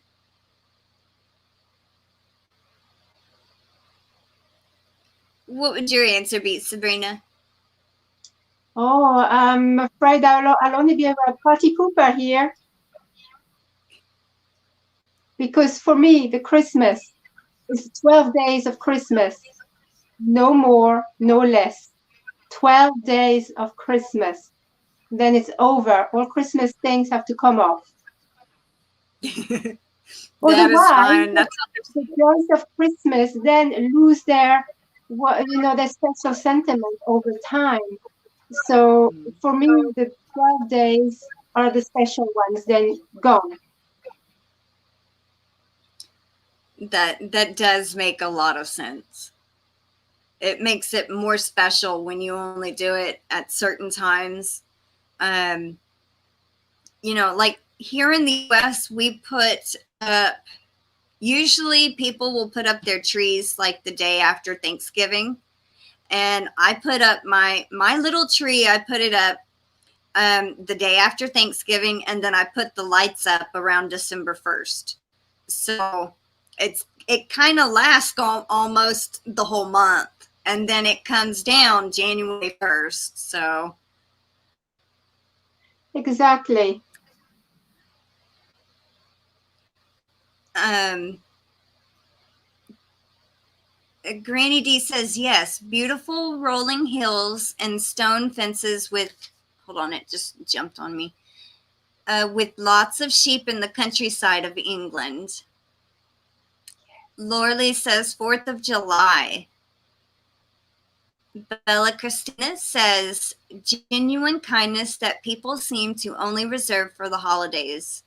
What would your answer be, Sabrina? Oh, I'm afraid I'll only be a party pooper here. Because for me, the Christmas is 12 days of Christmas. No more, no less. 12 days of Christmas. Then it's over. All Christmas things have to come off. That Otherwise, is fine. the joys of Christmas then lose their special sentiment over time. So for me, the 12 days are the special ones, then gone. That does make a lot of sense. It makes it more special when you only do it at certain times. Like here in the US, we put up, usually people will put up their trees like the day after Thanksgiving. And I put up my little tree, I put it up the day after Thanksgiving, and then I put the lights up around December 1st. So it kind of lasts almost the whole month, and then it comes down January 1st. So exactly. Granny D says yes, beautiful rolling hills and stone fences with, hold on, it just jumped on me, with lots of sheep in the countryside of England. Lorley says 4th of July. Bella Christina says, genuine kindness that people seem to only reserve for the holidays.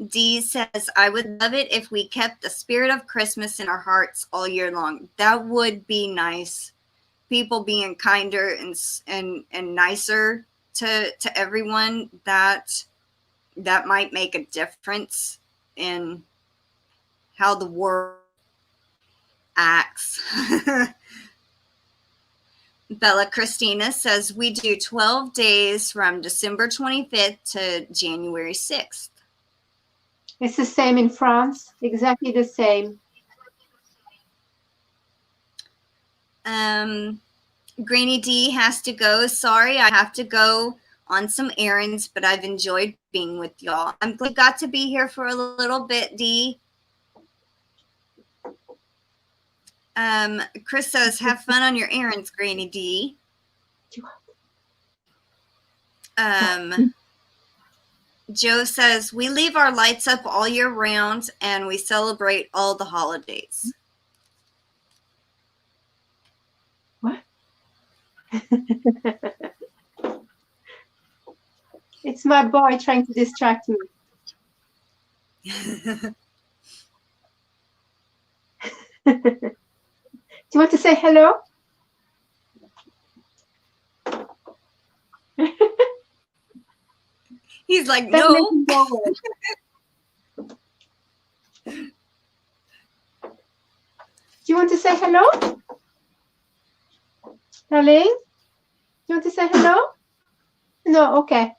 Dee says, I would love it if we kept the spirit of Christmas in our hearts all year long. That would be nice. People being kinder and nicer to everyone, that might make a difference in how the world acts. Bella Christina says, we do 12 days from December 25th to January 6th. It's the same in France, exactly the same. Granny D has to go. Sorry, I have to go on some errands, but I've enjoyed being with y'all. I'm glad you got to be here for a little bit, D. Chris says, have fun on your errands, Granny D. Joe says, we leave our lights up all year round and we celebrate all the holidays. What? It's my boy trying to distract me. Do you want to say hello? He's like, no. Do you want to say hello? Darling? Do you want to say hello? No, okay.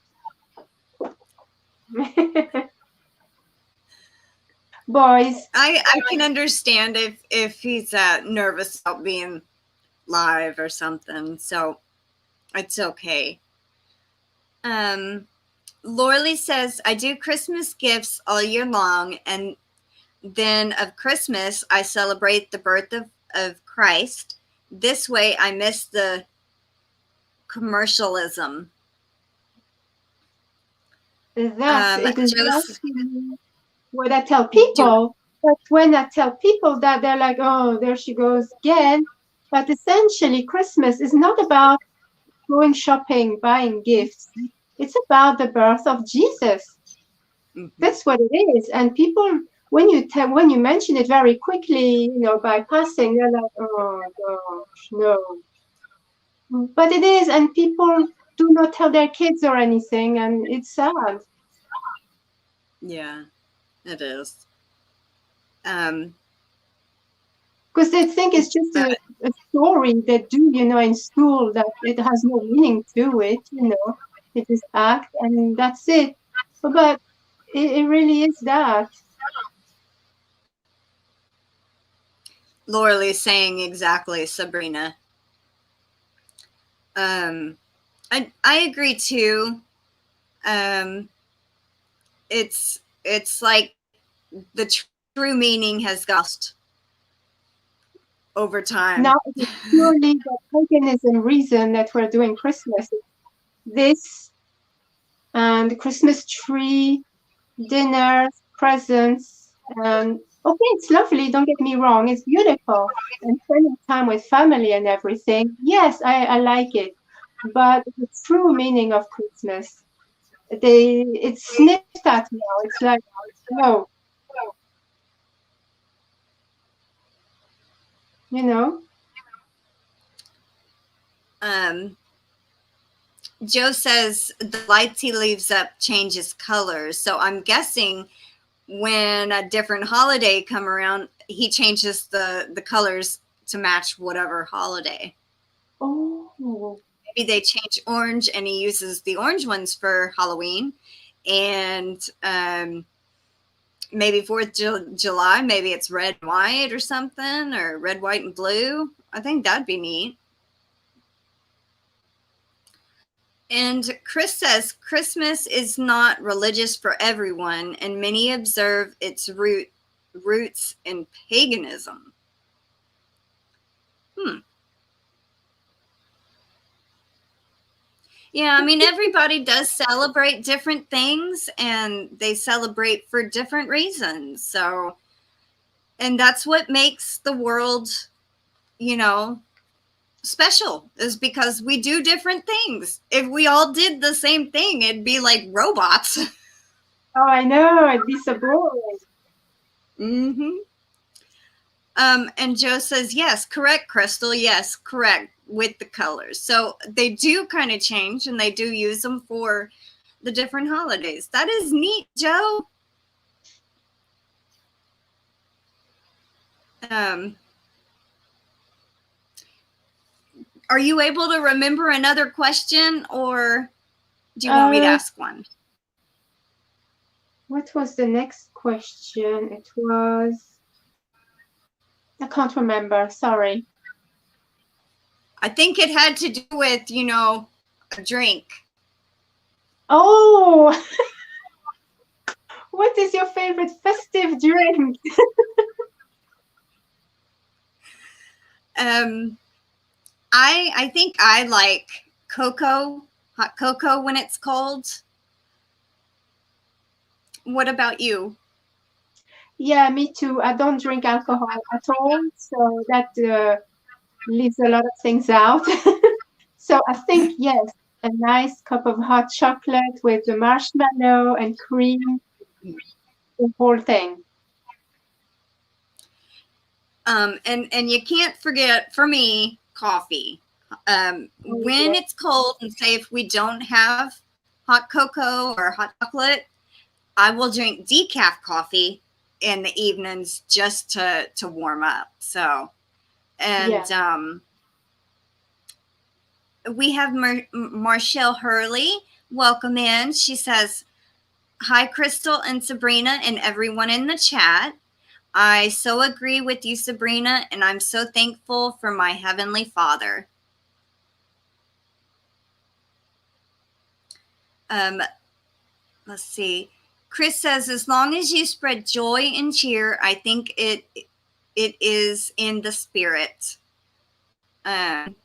Boys. I can understand if he's nervous about being live or something, so it's okay. Lorley says, I do Christmas gifts all year long, and then of Christmas I celebrate the birth of Christ. This way I miss the commercialism. That's exactly what I tell people. But when I tell people that, they're like, oh, there she goes again. But essentially, Christmas is not about going shopping, buying gifts. It's about the birth of Jesus. Mm-hmm. That's what it is. And people, when you mention it very quickly, by passing, they're like, oh gosh, no. But it is, and people do not tell their kids or anything, and it's sad. Yeah, it is. Because they think it's just a story they do, in school, that it has no meaning to it, It is act, and that's it. But it really is that. Laurel's saying exactly, Sabrina. I agree too. It's like the true meaning has lost over time. Now it is purely the paganism reason that we're doing Christmas. This and Christmas tree, dinners, presents, and okay, it's lovely, don't get me wrong, it's beautiful, and spending time with family and everything, yes, I like it, but the true meaning of Christmas, it's sniffed at now. It's like, no, Joe says the lights he leaves up changes colors. So I'm guessing when a different holiday come around, he changes the colors to match whatever holiday. Oh. Maybe they change orange and he uses the orange ones for Halloween. And maybe 4th of July, maybe it's red and white or something, or red, white, and blue. I think that'd be neat. And Chris says, Christmas is not religious for everyone, and many observe its roots in paganism. Yeah, I mean, everybody does celebrate different things, and they celebrate for different reasons. So, and that's what makes the world, special is because we do different things. If we all did the same thing, it'd be like robots. Oh, I know. It'd be so boring. Mm-hmm. And Joe says, yes, correct, Crystal. Yes, correct, with the colors. So they do kind of change, and they do use them for the different holidays. That is neat, Joe. Are you able to remember another question, or do you want me to ask one? What was the next question? It was, I can't remember. Sorry. I think it had to do with, you know, a drink. Oh, what is your favorite festive drink? I think I like cocoa, hot cocoa when it's cold. What about you? Yeah, me too. I don't drink alcohol at all, so that leaves a lot of things out. So I think, yes, a nice cup of hot chocolate with the marshmallow and cream, the whole thing. And you can't forget, for me, coffee. When it's cold, and say if we don't have hot cocoa or hot chocolate, I will drink decaf coffee in the evenings just to warm up. So, and Yeah. We have Marshall Hurley. Welcome in. She says, hi, Crystal and Sabrina and everyone in the chat. I so agree with you, Sabrina, and I'm so thankful for my Heavenly Father. Let's see. Chris says, as long as you spread joy and cheer, I think it is in the spirit. And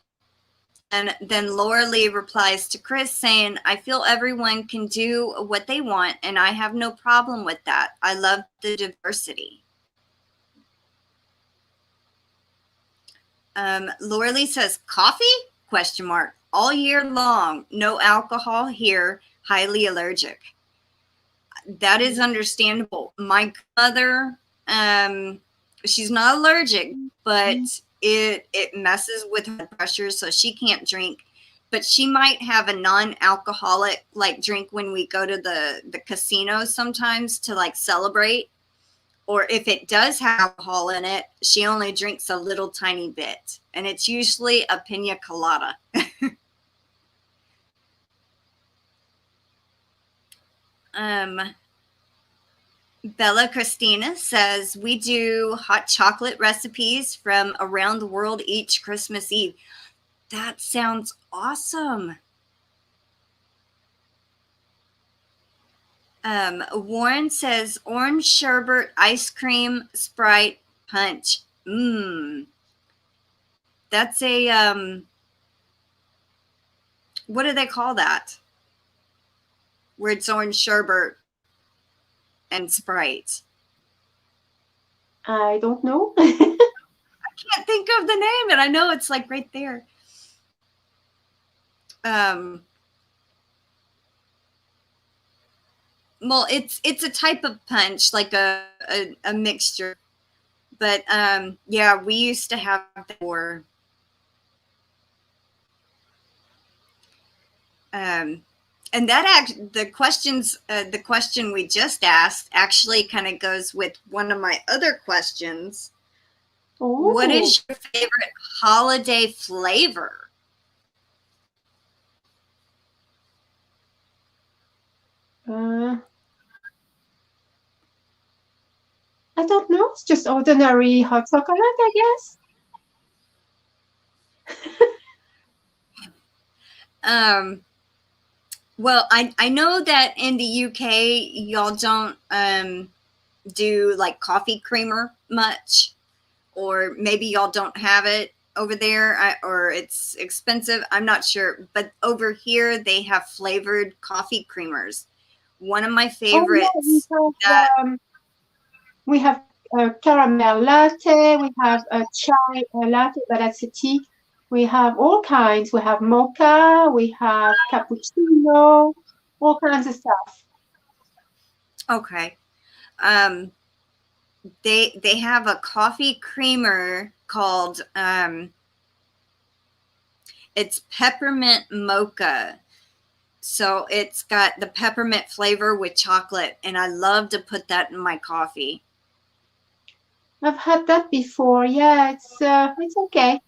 then Laura Lee replies to Chris saying, I feel everyone can do what they want, and I have no problem with that. I love the diversity. Laura Lee says, coffee? Question mark. All year long. No alcohol here. Highly allergic. That is understandable. My mother, she's not allergic, but it messes with her pressure, so she can't drink. But she might have a non-alcoholic like drink when we go to the casino sometimes to like celebrate. Or if it does have alcohol in it, she only drinks a little tiny bit. And it's usually a pina colada. Bella Christina says, we do hot chocolate recipes from around the world each Christmas Eve. That sounds awesome. Warren says, orange sherbet, ice cream, Sprite, punch. That's a, what do they call that? Where it's orange sherbet and Sprite. I don't know. I can't think of the name, and I know it's like right there. Well, it's a type of punch, like a mixture. But yeah, we used to have that for and that the question we just asked actually kind of goes with one of my other questions. Ooh. What is your favorite holiday flavor? I don't know. It's just ordinary hot chocolate, I guess. Well, I know that in the UK, y'all don't do like coffee creamer much, or maybe y'all don't have it over there, or it's expensive. I'm not sure. But over here, they have flavored coffee creamers. One of my favorites. Oh, yeah, we have caramel latte. We have a chai latte, but that's a tea. We have all kinds. We have mocha, we have cappuccino, all kinds of stuff. Okay. They have a coffee creamer called it's peppermint mocha. So it's got the peppermint flavor with chocolate, and I love to put that in my coffee. I've had that before. Yeah, it's okay.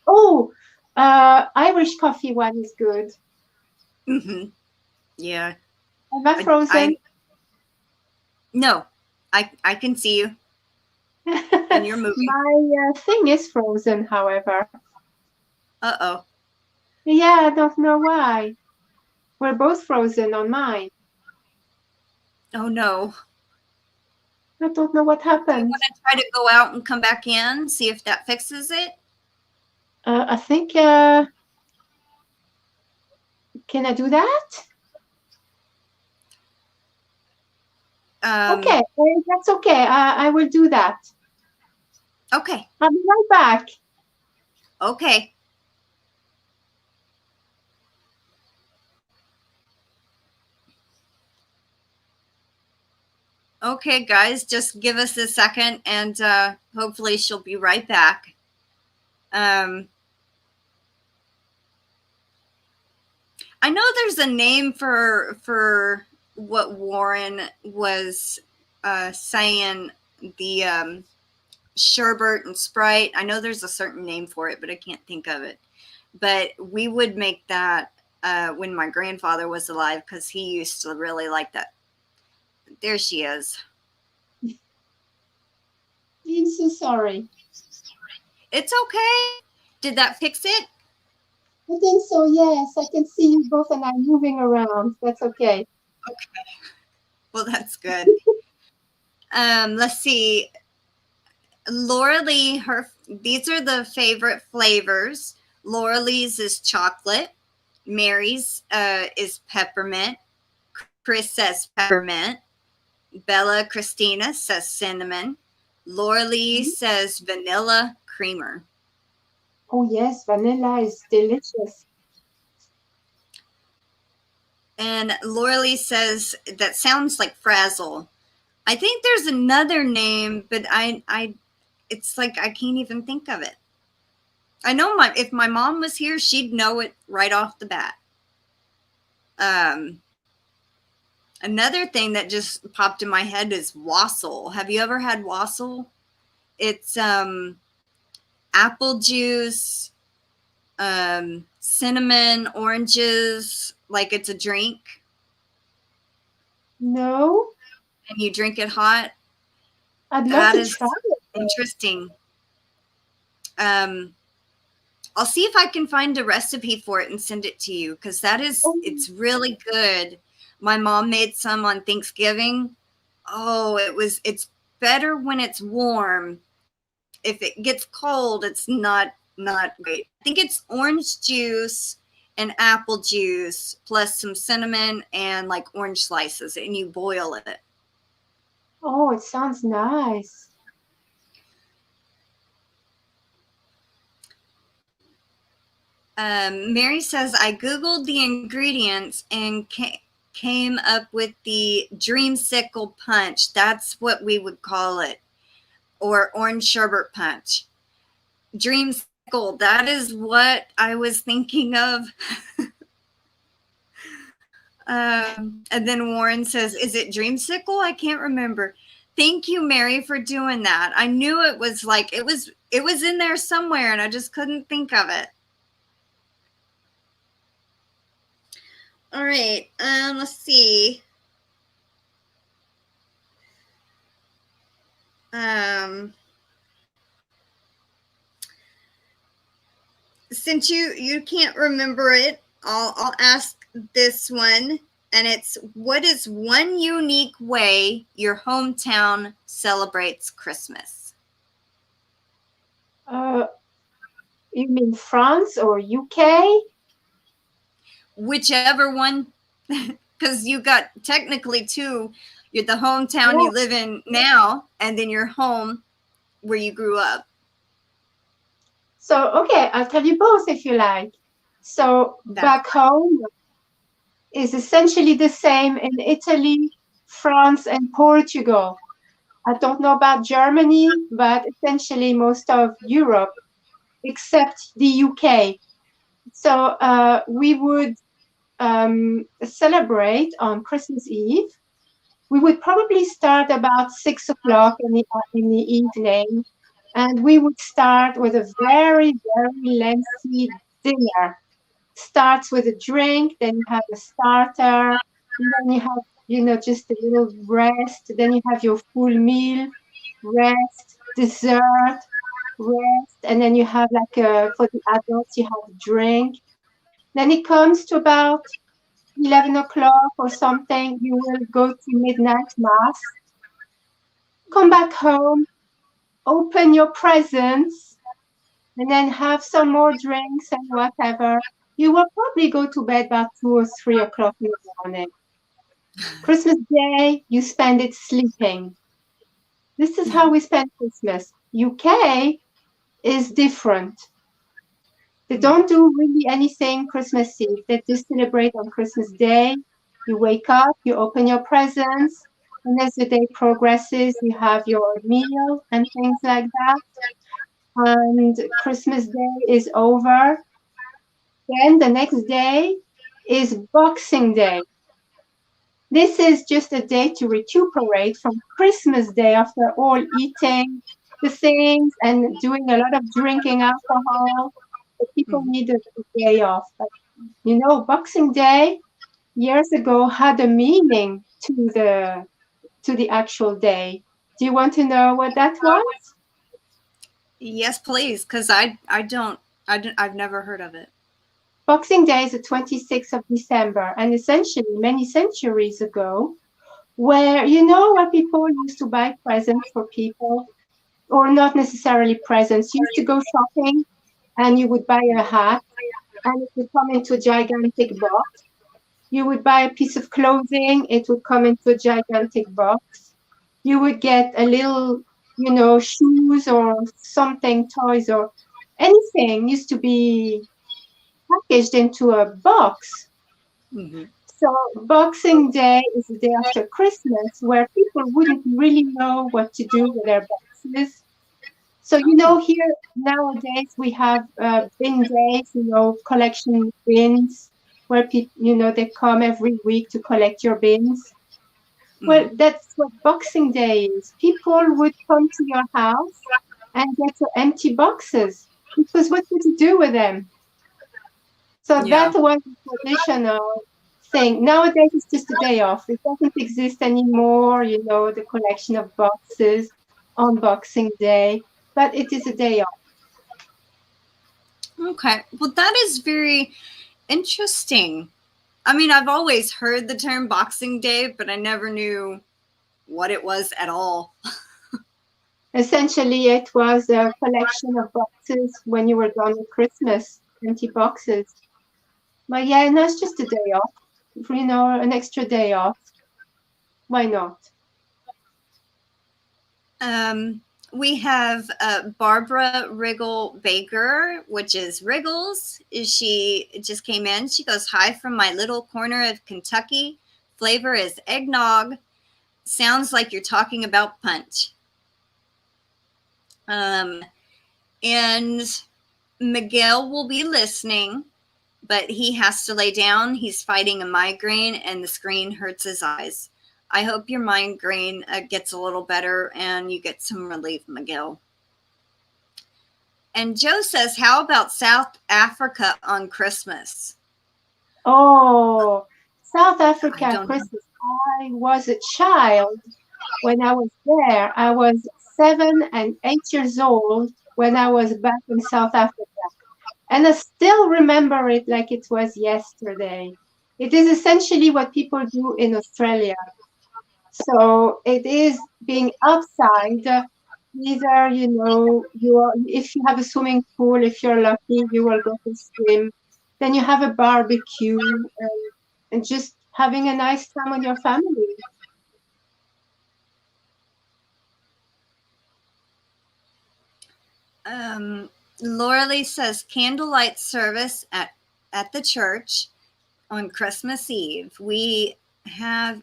Oh, Irish coffee one is good. Mm-hmm. Yeah. Am I frozen? No, I can see you. And you're moving. My thing is frozen, however. Uh-oh. Yeah, I don't know why. We're both frozen on mine. Oh, no. I don't know what Do you happened. want to try to go out and come back in, see if that fixes it? I think, can I do that? Okay, that's okay. I will do that. Okay. I'll be right back. Okay. Okay, guys, just give us a second, and hopefully she'll be right back. I know there's a name for what Warren was saying, the Sherbet and Sprite. I know there's a certain name for it, but I can't think of it. But we would make that when my grandfather was alive, because he used to really like that. There she is. I'm so sorry. It's okay. Did that fix it? I think so, yes. I can see you both and I'm moving around. That's okay. Okay. Well, that's good. Let's see. Laura Lee, these are the favorite flavors. Laura Lee's is chocolate. Mary's is peppermint. Chris says peppermint. Bella Christina says cinnamon. Laura Lee says vanilla creamer. Oh, yes, vanilla is delicious. And Laura Lee says that sounds like frazzle. I think there's another name, but it's like I can't even think of it. I know if my mom was here, she'd know it right off the bat. Another thing that just popped in my head is wassail. Have you ever had wassail? It's apple juice, cinnamon, oranges, like it's a drink. No. And you drink it hot. I'd love to try it. Interesting. I'll see if I can find a recipe for it and send it to you, because it's really good. My mom made some on Thanksgiving. Oh, it's better when it's warm. If it gets cold, it's not great. I think it's orange juice and apple juice plus some cinnamon and like orange slices, and you boil it. Oh, it sounds nice. Mary says, I Googled the ingredients and came up with the dreamsicle punch. That's what we would call it. Or orange sherbet punch. Dreamsicle, that is what I was thinking of. And then Warren says, is it dreamsicle? I can't remember. Thank you, Mary, for doing that. I knew it was like, it was in there somewhere and I just couldn't think of it. All right, let's see. Since you can't remember it, I'll ask this one, and it's, what is one unique way your hometown celebrates Christmas? You mean France or UK? Whichever one, because you got technically two. You're the hometown you live in now, and then your home where you grew up. So, okay, I'll tell you both if you like. So, back home is essentially the same in Italy, France, and Portugal. I don't know about Germany, but essentially most of Europe, except the UK. So, we would celebrate on Christmas Eve. We would probably start about 6 o'clock in the evening, and we would start with a very, very lengthy dinner. Starts with a drink, then you have a starter, and then you have, just a little rest, then you have your full meal, rest, dessert, rest, and then you have for the adults, you have a drink. Then it comes to about 11 o'clock or something, you will go to midnight mass, come back home, open your presents, and then have some more drinks and whatever. You will probably go to bed about 2 or 3 o'clock in the morning. Christmas Day, you spend it sleeping. This is how we spend Christmas. UK is different. They don't do really anything Christmas Eve. They just celebrate on Christmas Day. You wake up, you open your presents, and as the day progresses, you have your meal and things like that. And Christmas Day is over. Then the next day is Boxing Day. This is just a day to recuperate from Christmas Day after all eating the things and doing a lot of drinking alcohol. The people need a day off. But, Boxing Day years ago had a meaning to the actual day. Do you want to know what that was? Yes, please, because I've never heard of it. Boxing Day is the 26th of December, and essentially many centuries ago, where people used to buy presents for people, or not necessarily presents, you used to go shopping and you would buy a hat and it would come into a gigantic box. You would buy a piece of clothing, it would come into a gigantic box. You would get a little, shoes or something, toys or anything used to be packaged into a box. So Boxing Day is the day after Christmas where people wouldn't really know what to do with their boxes. So, here nowadays we have bin days, collection bins where people, they come every week to collect your bins. Well, that's what Boxing Day is. People would come to your house and get your empty boxes because what would you do with them? So that was a traditional thing. Nowadays, it's just a day off. It doesn't exist anymore, the collection of boxes on Boxing Day, but it is a day off. Okay. Well, that is very interesting. I mean, I've always heard the term Boxing Day, but I never knew what it was at all. Essentially, it was a collection of boxes when you were done with Christmas, empty boxes. But yeah, no, it's just a day off, an extra day off. Why not? We have Barbara Riggle Baker, which is Wriggles. She just came in. She goes, "Hi from my little corner of Kentucky. Flavor is eggnog. Sounds like you're talking about punch." And Miguel will be listening, but he has to lay down. He's fighting a migraine and the screen hurts his eyes. I hope your migraine gets a little better and you get some relief, Miguel. And Joe says, "How about South Africa on Christmas?" Oh, South Africa Christmas. I was a child when I was there. I was 7 and 8 years old when I was back in South Africa. And I still remember it like it was yesterday. It is essentially what people do in Australia. So it is being outside. Either, if you have a swimming pool, if you're lucky, you will go to swim. Then you have a barbecue and just having a nice time with your family. Laura Lee says candlelight service at the church on Christmas Eve. We have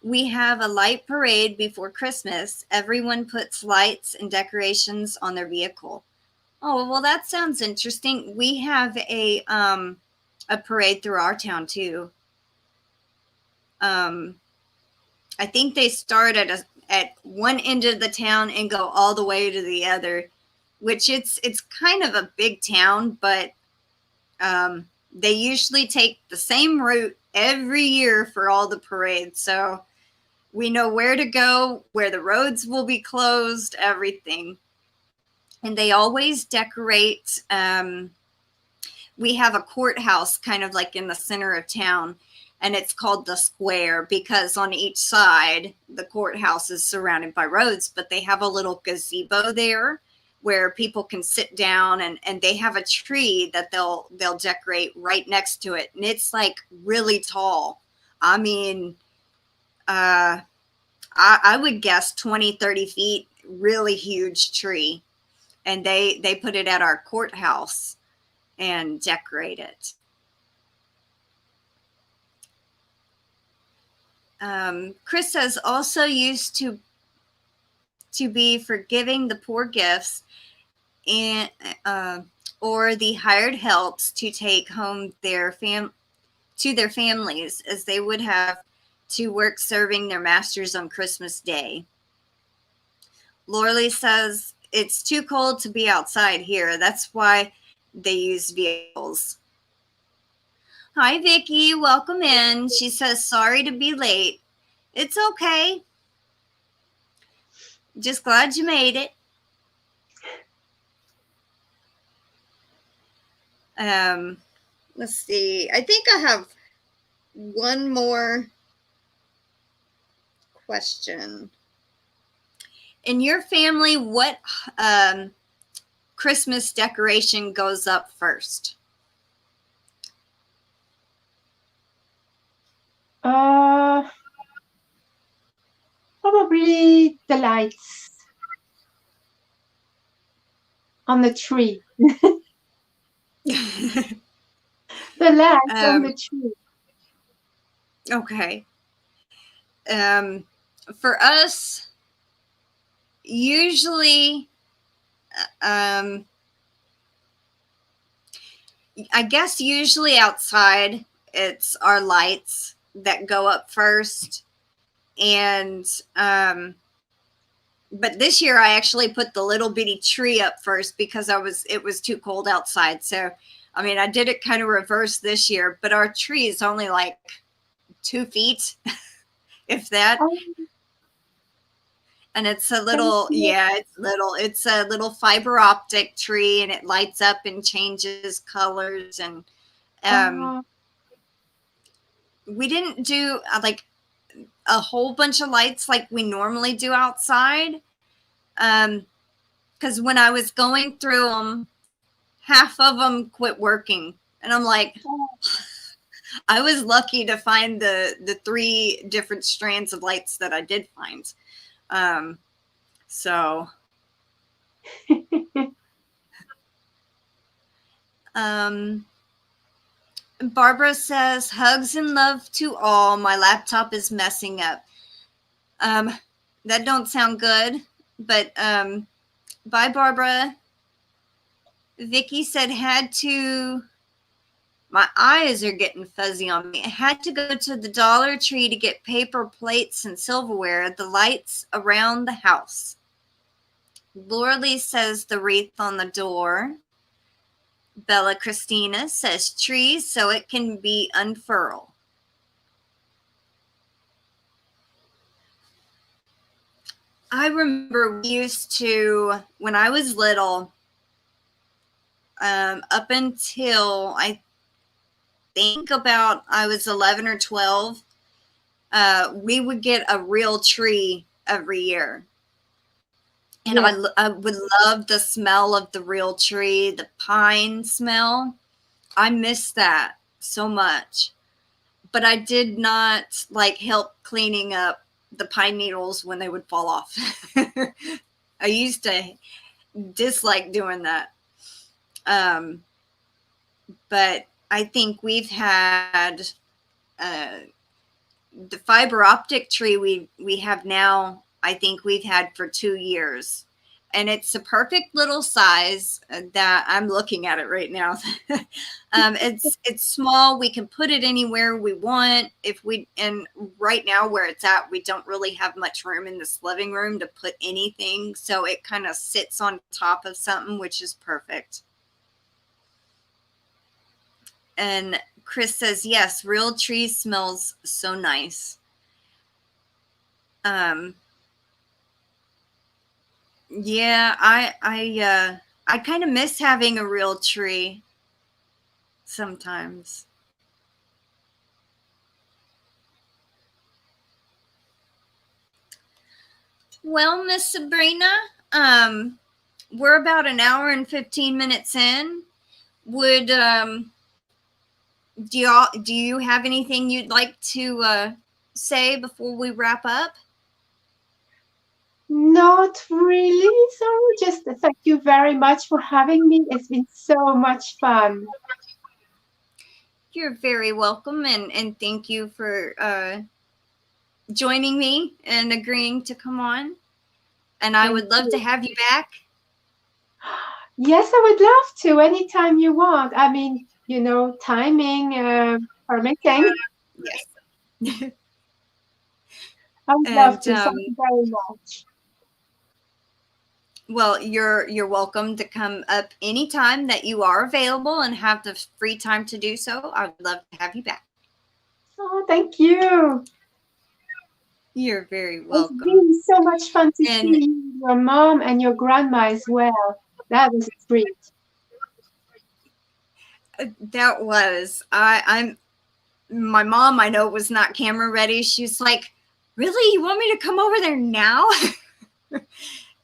we have a light parade before Christmas. Everyone puts lights and decorations on their vehicle. Oh, well, that sounds interesting. We have a parade through our town too. I think they start at one end of the town and go all the way to the other, which it's kind of a big town, but they usually take the same route every year for all the parades. So we know where to go, where the roads will be closed, everything. And they always decorate. We have a courthouse kind of like in the center of town, and it's called the Square because on each side, the courthouse is surrounded by roads, but they have a little gazebo there where people can sit down, and they have a tree that they'll decorate right next to it. And it's like really tall. I mean, I would guess 20, 30 feet, really huge tree. And they put it at our courthouse and decorate it. Chris says also used to be for giving the poor gifts and or the hired helps to take home to their families, as they would have to work serving their masters on Christmas Day. Lorley says it's too cold to be outside here. That's why they use vehicles. Hi, Vicky. Welcome in. She says, sorry to be late. It's okay. Just glad you made it. Let's see. I think I have one more question. In your family, what Christmas decoration goes up first? Probably the lights on the tree. The lights on the tree. Okay. For us, usually, I guess usually outside, it's our lights that go up first. And, but this year I actually put the little bitty tree up first because it was too cold outside. So, I mean, I did it kind of reverse this year, but our tree is only like 2 feet, if that. And it's a little, it's a little fiber optic tree, and it lights up and changes colors. And we didn't do like a whole bunch of lights like we normally do outside. Because when I was going through them, half of them quit working. And I'm like, I was lucky to find the 3 different strands of lights that I did find. So, Barbara says, hugs and love to all. My laptop is messing up. That don't sound good, but, bye, Barbara. Vicky said, my eyes are getting fuzzy on me. I had to go to the Dollar Tree to get paper plates and silverware, the lights around the house. Laura Lee says the wreath on the door. Bella Christina says trees so it can be unfurled. I remember we used to, when I was little, up until I think about I was 11 or 12, we would get a real tree every year. And I would love the smell of the real tree, the pine smell. I miss that so much. But I did not like help cleaning up the pine needles when they would fall off. I used to dislike doing that. But I think we've had the fiber optic tree we have now, I think we've had for 2 years. And it's a perfect little size that I'm looking at it right now. It's small. We can put it anywhere we want. And right now where it's at, we don't really have much room in this living room to put anything. So it kind of sits on top of something, which is perfect. And Chris says, yes, real tree smells so nice. Yeah, I kind of miss having a real tree sometimes. Well, Miss Sabrina, we're about an hour and 15 minutes in. Would do you have anything you'd like to say before we wrap up? Not really. So just thank you very much for having me. It's been so much fun. You're very welcome, and thank you for joining me and agreeing to come on. And I would love to have you back. Yes, I would love to anytime you want. I mean, you know, timing permitting. Yes. I would love to. Thank you very much. Well, you're welcome to come up anytime that you are available and have the free time to do so. I would love to have you back. Oh, thank you. You're very welcome. It's been so much fun to see your mom and your grandma as well. That was a treat. That was. My mom, I know, was not camera ready. She's like, really? You want me to come over there now?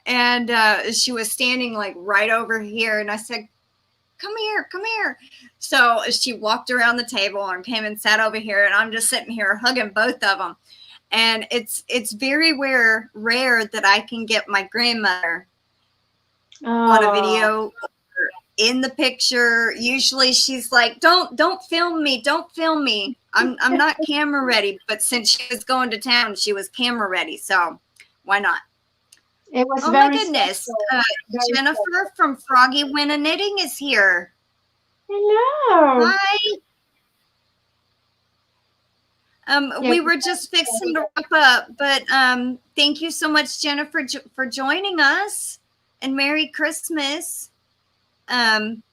And she was standing like right over here. And I said, come here, come here. So she walked around the table and came and sat over here. And I'm just sitting here hugging both of them. And it's very rare that I can get my grandmother on a video or in the picture. Usually she's like, don't film me. Don't film me. I'm not camera ready. But since she was going to town, she was camera ready. So why not? It was oh very my goodness. Jennifer special. from Froggy Winna Knitting is here. Hello. Hi. We were just fixing to wrap up, but thank you so much, Jennifer, for joining us, and Merry Christmas. Anyway,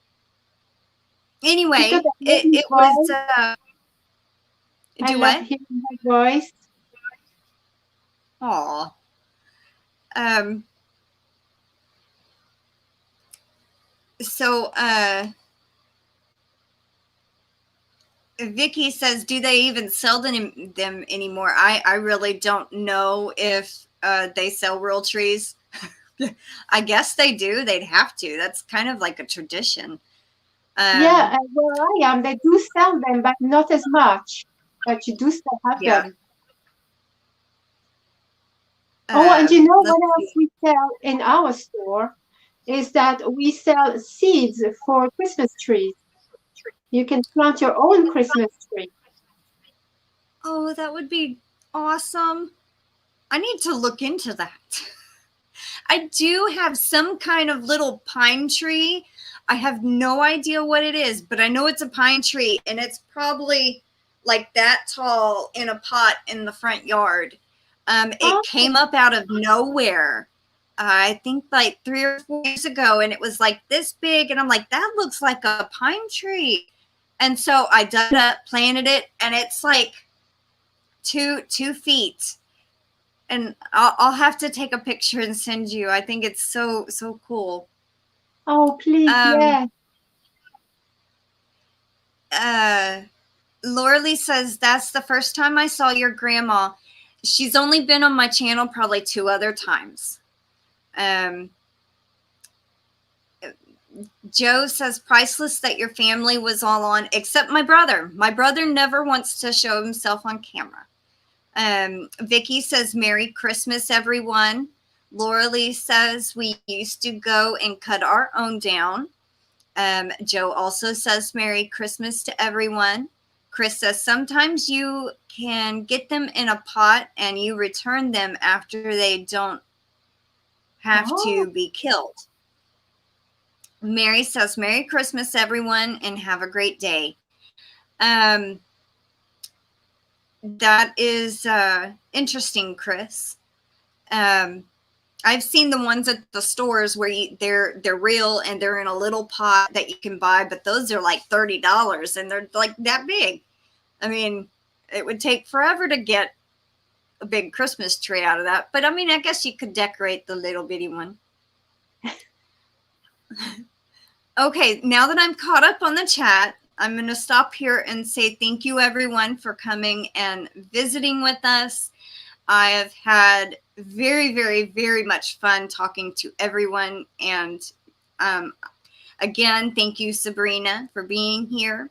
it was. I love hearing her voice. Aw. So, Vicky says, do they even sell them anymore? I really don't know if they sell real trees. I guess they do. They'd have to. That's kind of like a tradition. Yeah, where I am, they do sell them, but not as much. But you do still have them. Oh, and you know what else we sell in our store is that we sell seeds for Christmas trees. You can plant your own Christmas tree. Oh, that would be awesome. I need to look into that. I do have some kind of little pine tree. I have no idea what it is, but I know it's a pine tree, and it's probably like that tall in a pot in the front yard. It came up out of nowhere. I think like 3 or 4 years ago, and it was like this big, and I'm like, that looks like a pine tree. And so I dug it up, planted it, and it's like 2 feet. And I'll have to take a picture and send you. I think it's so cool. Oh, please, yeah. Laura says, that's the first time I saw your grandma. She's only been on my channel probably 2 other times. Joe says, priceless that your family was all on, except my brother. My brother never wants to show himself on camera. Vicky says, Merry Christmas, everyone. Laura Lee says we used to go and cut our own down. Joe also says Merry Christmas to everyone. Chris says sometimes you can get them in a pot and you return them after they don't have to be killed. Mary says Merry Christmas, everyone, and have a great day. That is interesting, Chris. I've seen the ones at the stores where they're real and they're in a little pot that you can buy, but those are like $30 and they're like that big. I mean, it would take forever to get a big Christmas tree out of that. But I mean, I guess you could decorate the little bitty one. Okay, now that I'm caught up on the chat, I'm going to stop here and say thank you, everyone, for coming and visiting with us. I have had very, very, very much fun talking to everyone. And again, thank you, Sabrina, for being here.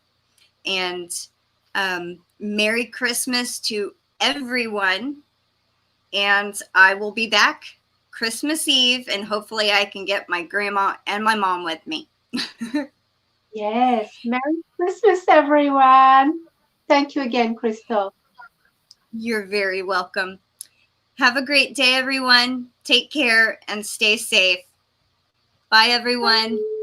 And Merry Christmas to everyone. And I will be back Christmas Eve, and hopefully I can get my grandma and my mom with me. Yes. Merry Christmas, everyone. Thank you again, Crystal. You're very welcome. Have a great day, everyone. Take care and stay safe. Bye, everyone. Bye.